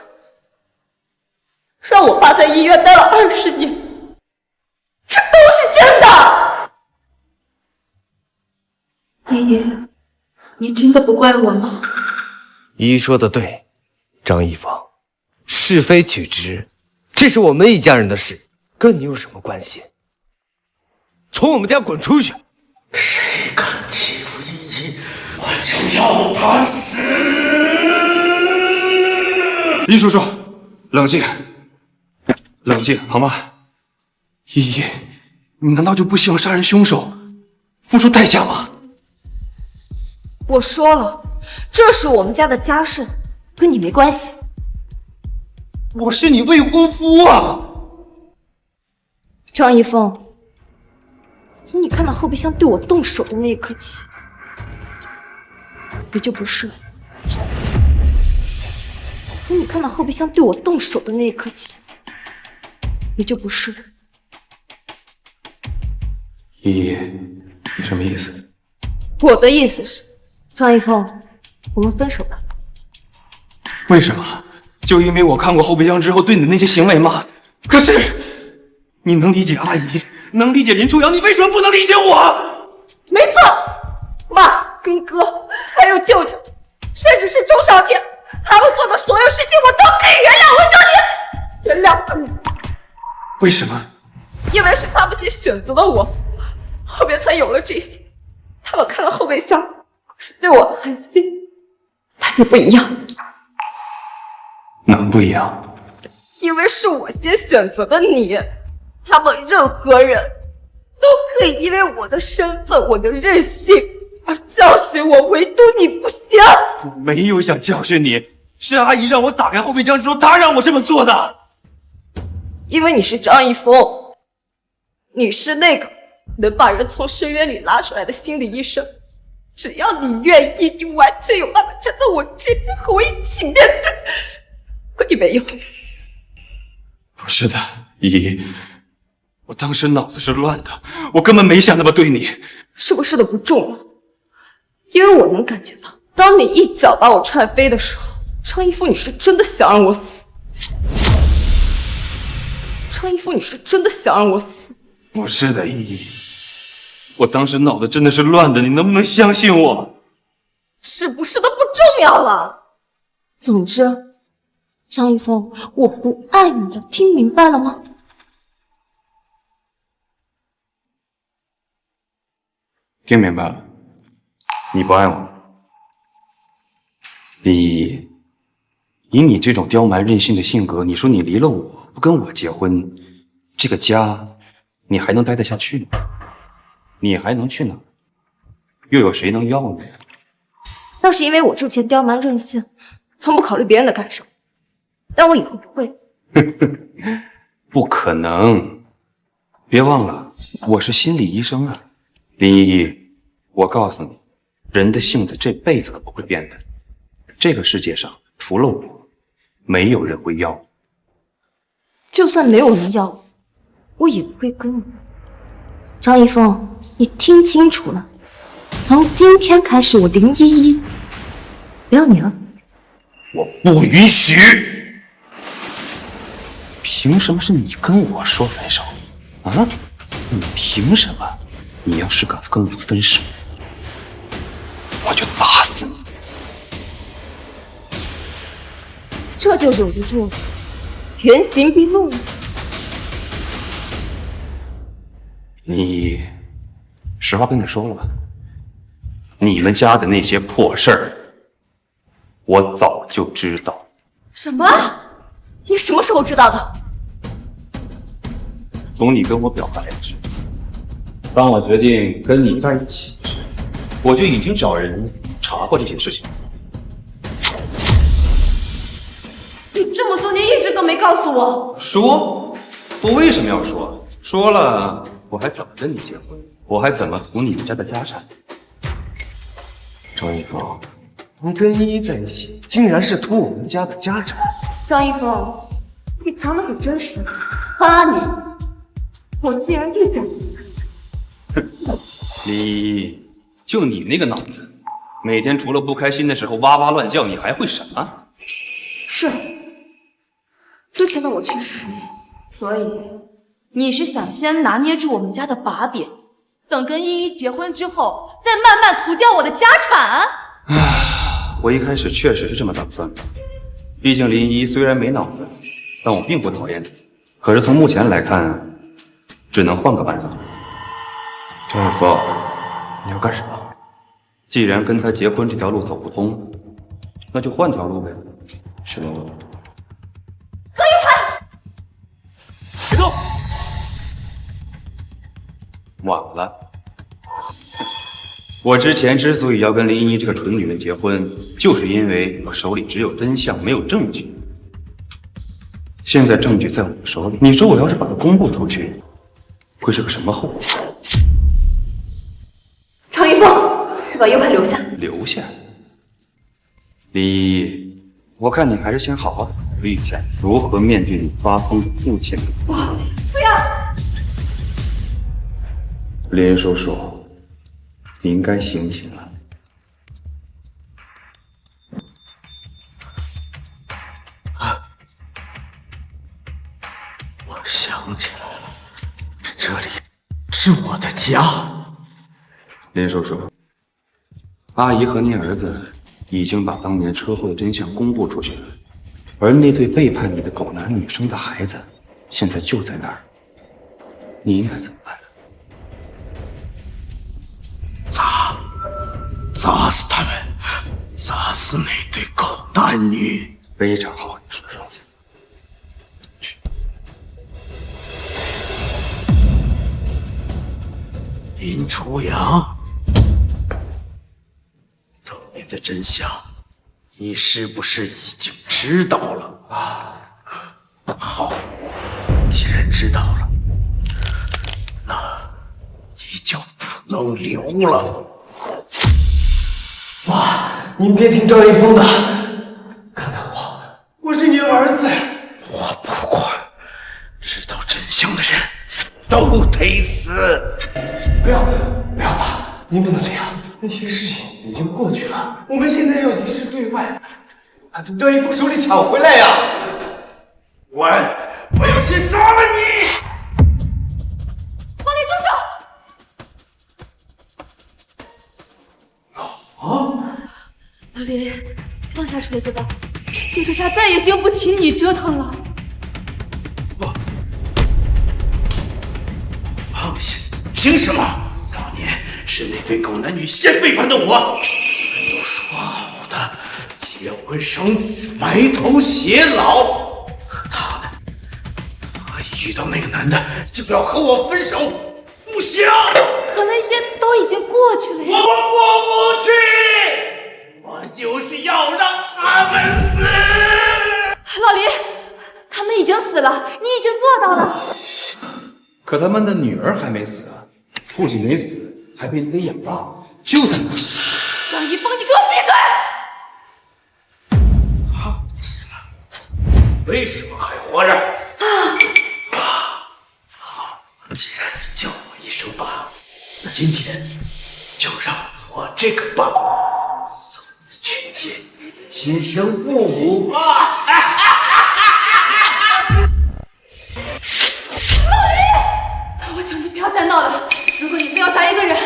让我爸在医院待了20年，这都是真的。爷爷，你真的不怪我吗？依依说的对，张一芳，是非曲直，这是我们一家人的事，跟你有什么关系？从我们家滚出去！谁敢欺负依依，我就要他死！林叔叔，冷静，冷静好吗？依依，你难道就不希望杀人凶手付出代价吗？我说了，这是我们家的家事，跟你没关系。我是你未婚夫啊！张一峰，从你看到后备箱对我动手的那一刻起，你就不是了。从你看到后备箱对我动手的那一刻起，你就不是了。依依，你什么意思？我的意思是，张一峰，我们分手吧。为什么？就因为我看过后备箱之后对你的那些行为吗？可是，你能理解阿姨，能理解林初阳，你为什么不能理解我？没错，妈跟哥还有舅舅，甚至是周少天，他们做的所有事情我都可以原谅，我求你原谅他们。为什么？因为是他们先选择了我，后面才有了这些。他们看到后备箱是对我寒心，但是不一样。哪不一样？因为是我先选择的你，他们任何人都可以因为我的身份、我的任性而教训我，唯独你不行。我没有想教训你，是阿姨让我打开后备箱之后，她让我这么做的。因为你是张一峰，你是那个能把人从深渊里拉出来的心理医生。只要你愿意，你完全有办法站在我这边和我一起面对。可你没有。不是的，姨，我当时脑子是乱的，我根本没想那么对你。是不是的不重要，因为我能感觉到，当你一脚把我踹飞的时候，张一峰，你是真的想让我死。张一峰，你是真的想让我死。不是的，姨，我当时脑子真的是乱的，你能不能相信我？是不是的不重要了。总之，张一峰，我不爱你了，听明白了吗？听明白了，你不爱我了。以你这种刁蛮任性的性格，你说你离了我，不跟我结婚，这个家你还能待得下去吗？你还能去哪？又有谁能要你？那是因为我之前刁蛮任性，从不考虑别人的感受，但我以后不会。不可能！别忘了，我是心理医生啊。林依依，我告诉你，人的性子这辈子都不会变的。这个世界上除了我，没有人会要我。就算没有人要我，我也不会跟你。张一峰，你听清楚了，从今天开始，我林依依不要你了。我不允许！凭什么是你跟我说分手啊？你凭什么？你要是敢跟我分手，我就打死你！这就是我的作用，原形毕露。你实话跟你说了吧，你们家的那些破事儿，我早就知道。什么？你什么时候知道的？从你跟我表白时，当我决定跟你在一起时，我就已经找人查过这些事情。你这么多年一直都没告诉我。说？我为什么要说？说了，我还怎么跟你结婚？我还怎么图你们家的家产？张一峰，你跟依依在一起，竟然是图我们家的家产。张一峰，你藏得可真深，8年，我竟然一点都没看出。就你那个脑子，每天除了不开心的时候哇哇乱叫，你还会什么？是，之前的我确实是那样，所以你是想先拿捏住我们家的把柄，等跟依依结婚之后，再慢慢涂掉我的家产？我一开始确实是这么打算的，毕竟林依依虽然没脑子，但我并不讨厌她。可是从目前来看，只能换个办法。张一峰，你要干什么？既然跟她结婚这条路走不通，那就换条路呗。什么路？何一凡，别动！晚了。我之前之所以要跟林依依这个蠢女人结婚，就是因为我手里只有真相，没有证据。现在证据在我手里，你说我要是把它公布出去，会是个什么后果？张一峰，把 U 盘留下。留下？林依依，我看你还是先好好考虑一下，如何面对你发疯的父亲。不要！林叔叔，你应该醒醒了。我想起来了，这里是我的家。林叔叔，阿姨和您儿子已经把当年车祸的真相公布出去了，而那对背叛你的狗男女生的孩子，现在就在那儿，你应该怎么办呢？砸死他们，砸死那对狗男女。非常好，林叔叔。去。林初阳，当年的真相，你是不是已经知道了啊？好，既然知道了，那你就不能留了。爸，您别听张一峰的，看看我是你的儿子。我不管，知道真相的人都得死。不要，爸，您不能这样，那些事情已经过去了，我们现在要以示对外，从张一峰手里抢回来呀！我要先杀了你！老李，住手！老李，放下锤子吧，这个家再也经不起你折腾了。放下！凭什么？当年是那对狗男女先背叛的我，都说好的结婚生子，白头偕老，可他一遇到那个男的就要和我分手，不行！可那些都已经过去了呀。我过不去，我就是要让他们死。老李，他们已经死了，你已经做到了。可他们的女儿还没死啊，父亲没死，还被你给养大，就他妈张一峰，你给我闭嘴！好死了，为什么还活着？好，既然你叫我一声爸，那今天就让我这个爸送你去见你的亲生父母吧。我求你不要再闹了！如果你非要砸一个人，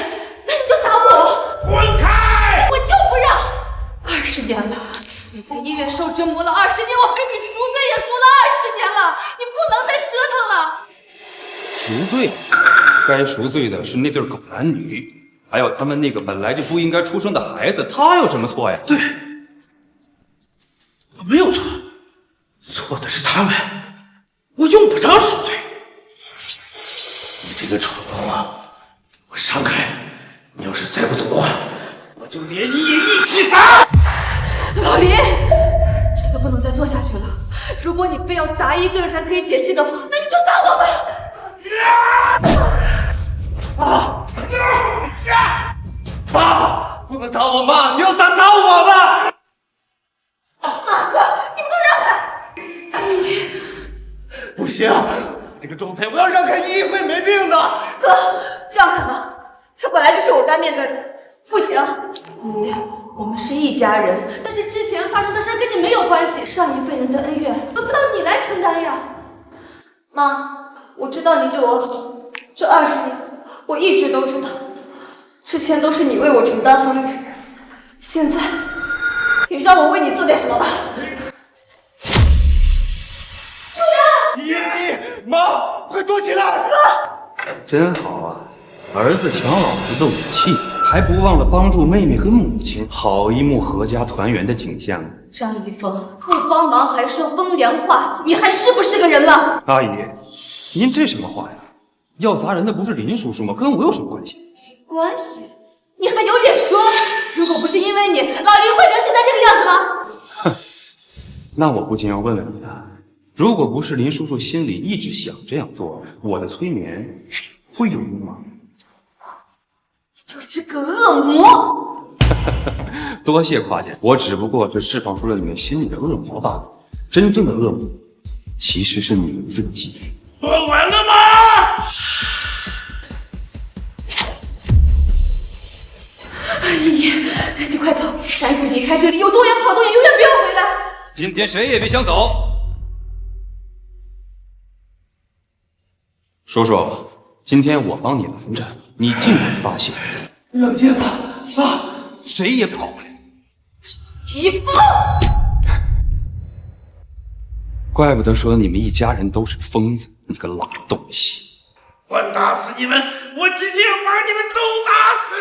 那你就砸我！滚开！我就不让！20年了，你在医院受折磨了20年，我跟你赎罪也赎了20年了，你不能再折腾了！赎罪，该赎罪的是那对狗男女，还有他们那个本来就不应该出生的孩子，他有什么错呀？对，我没有错，错的是他们，我用不着赎罪。你这个蠢娃娃，给我闪开！你要是再不走的话，我就连你也一起砸！老李，这个不能再做下去了。如果你非要砸一个人才可以解气的话，那你就砸我吧！爸，不能打我妈，你要咋打我吧？马哥，你们都让开！不行，这个状态我要让开你会没病的。哥，让开吧，这本来就是我该面对的。不行，我们是一家人，但是之前发生的事跟你没有关系，上一辈人的恩怨轮不到你来承担呀。妈，我知道你对我好，这20年我一直都知道，之前都是你为我承担风雨，现在你让我为你做点什么吧。你妈，快躲起来！真好啊，儿子抢老子的武器，还不忘了帮助妹妹跟母亲，好一幕阖家团圆的景象。张一峰，不帮忙还说风凉话，你还是不是个人了？阿姨，您这什么话呀？要砸人的不是林叔叔吗？跟我有什么关系？关系？你还有脸说？如果不是因为你，老林会成现在这个样子吗？哼，那我不禁要问问你了，如果不是林叔叔心里一直想这样做，我的催眠会有用吗？就是个恶魔。多谢夸奖，我只不过是释放出了你们心里的恶魔罢了。真正的恶魔其实是你们自己。说完了吗？你快走，赶紧离开这里，有多远跑多远，永远不要回来。今天谁也别想走。叔叔，今天我帮你拦着，你尽管发泄。冷静吧，爸，谁也跑不了。一峰，怪不得说你们一家人都是疯子，你个老东西！我打死你们！我今天要把你们都打死！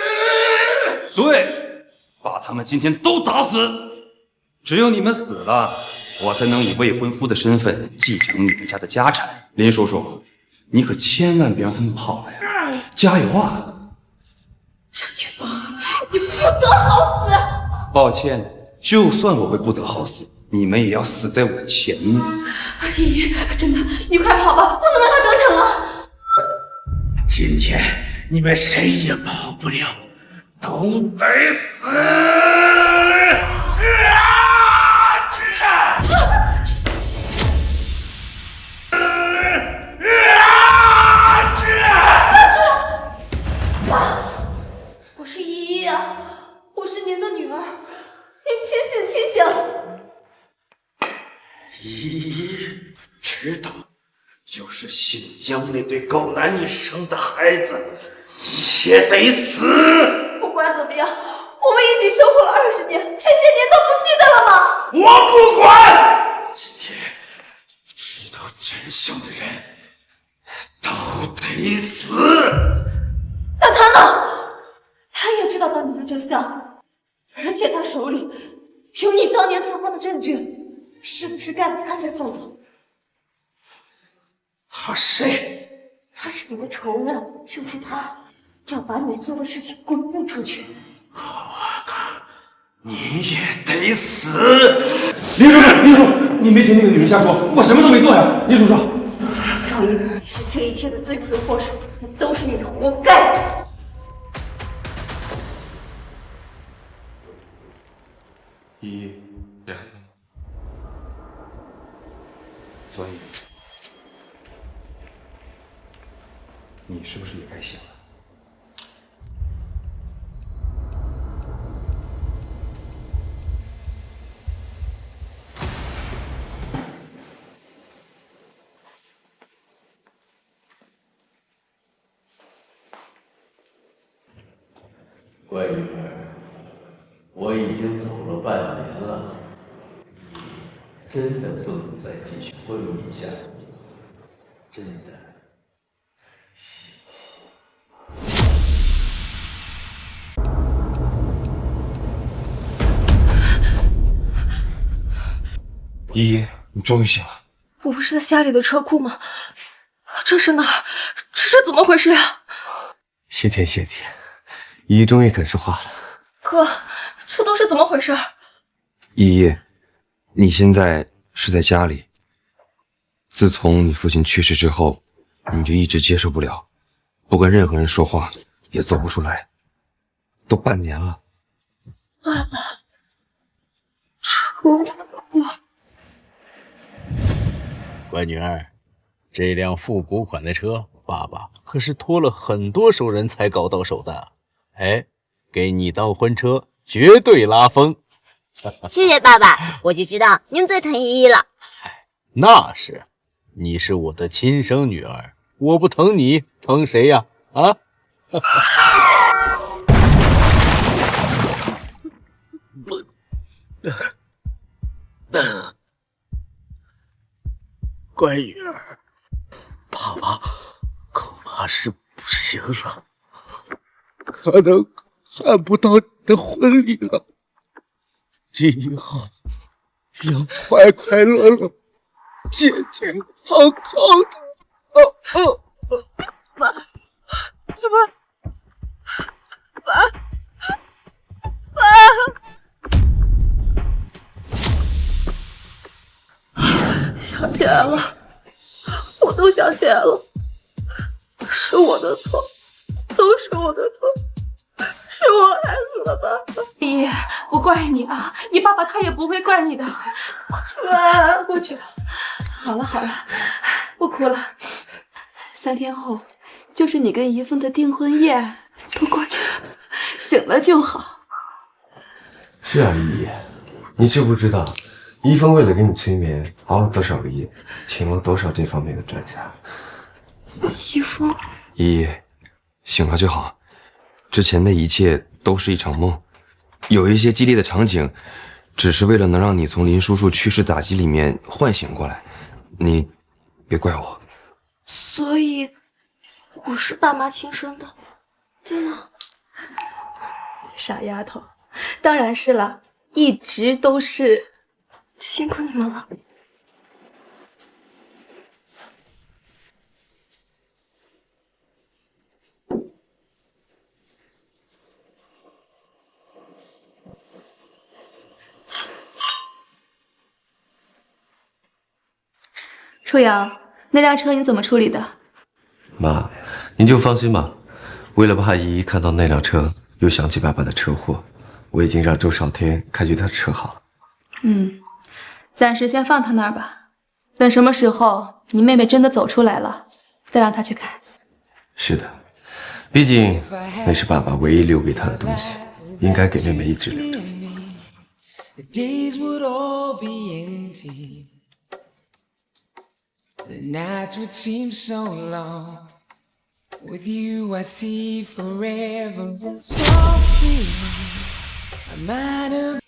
对，把他们今天都打死。只有你们死了，我才能以未婚夫的身份继承你们家的家产。林叔叔，你可千万别让他们跑了呀！加油啊！张玉峰，你不得好死！抱歉，就算我会不得好死，你们也要死在我前面。依依，真的，你快跑吧，不能让他得逞啊！今天你们谁也跑不了，都得死！我是依依啊，我是您的女儿，您清醒清醒！咦，知道，就是姓江那对狗男女生的孩子，也得死！不管怎么样，我们一起生活了20年，这些年都不记得了吗？我不管！今天知道真相的人都得死！那他呢？他也知道当年的真相，而且他手里有你当年策划的证据，是不是该把他先送走？他谁？他是你的仇人，就是他，要把你做的事情公布出去。你也得死！林叔叔，林叔，你没听那个女人瞎说，我什么都没做呀！林叔叔，赵玉，你是这一切的罪魁祸首，这都是你活该。依依，这样，所以你是不是也该醒了？乖女儿，我已经走了半年了，你真的不能再继续昏迷下去了，真的。依依，你终于醒了。我不是在家里的车库吗？这是哪儿？这是怎么回事呀？谢天谢地，依依终于肯说话了。哥，这都是怎么回事？依依，你现在是在家里。自从你父亲去世之后，你就一直接受不了，不跟任何人说话，也走不出来，都半年了。爸爸，出国。乖女儿，这辆复古款的车，爸爸可是托了很多熟人才搞到手的。哎，给你当婚车绝对拉风。谢谢爸爸，我就知道您最疼依依了。那是，你是我的亲生女儿，我不疼你，疼谁呀？啊？乖女儿，爸爸恐怕是不行了，可能看不到你的婚礼了。今后要快快乐乐、健健康康的。爸，想起来了，我都想起来了，是我的错，都是我的错，是我害死了爸爸。依依，我怪你啊，你爸爸他也不会怪你的。过去了，好了好了，不哭了。3天后就是你跟怡凤的订婚宴，都过去了，醒了就好。是啊，依依，你知不知道，怡凤为了给你催眠，熬了多少个夜，请了多少这方面的专家。怡凤，依依，醒了就好，之前的一切都是一场梦，有一些激烈的场景，只是为了能让你从林叔叔去世打击里面唤醒过来，你别怪我。所以我是爸妈亲生的，对吗？傻丫头，当然是了，一直都是。辛苦你们了。初阳，那辆车你怎么处理的？妈，您就放心吧。为了怕依依看到那辆车又想起爸爸的车祸，我已经让周少天开去他的车好了。暂时先放他那儿吧。等什么时候你妹妹真的走出来了，再让他去开。是的，毕竟那是爸爸唯一留给他的东西，应该给妹妹一直留着。The days would all be empty. The nights would seem so long. With you I see forever. So free. I might have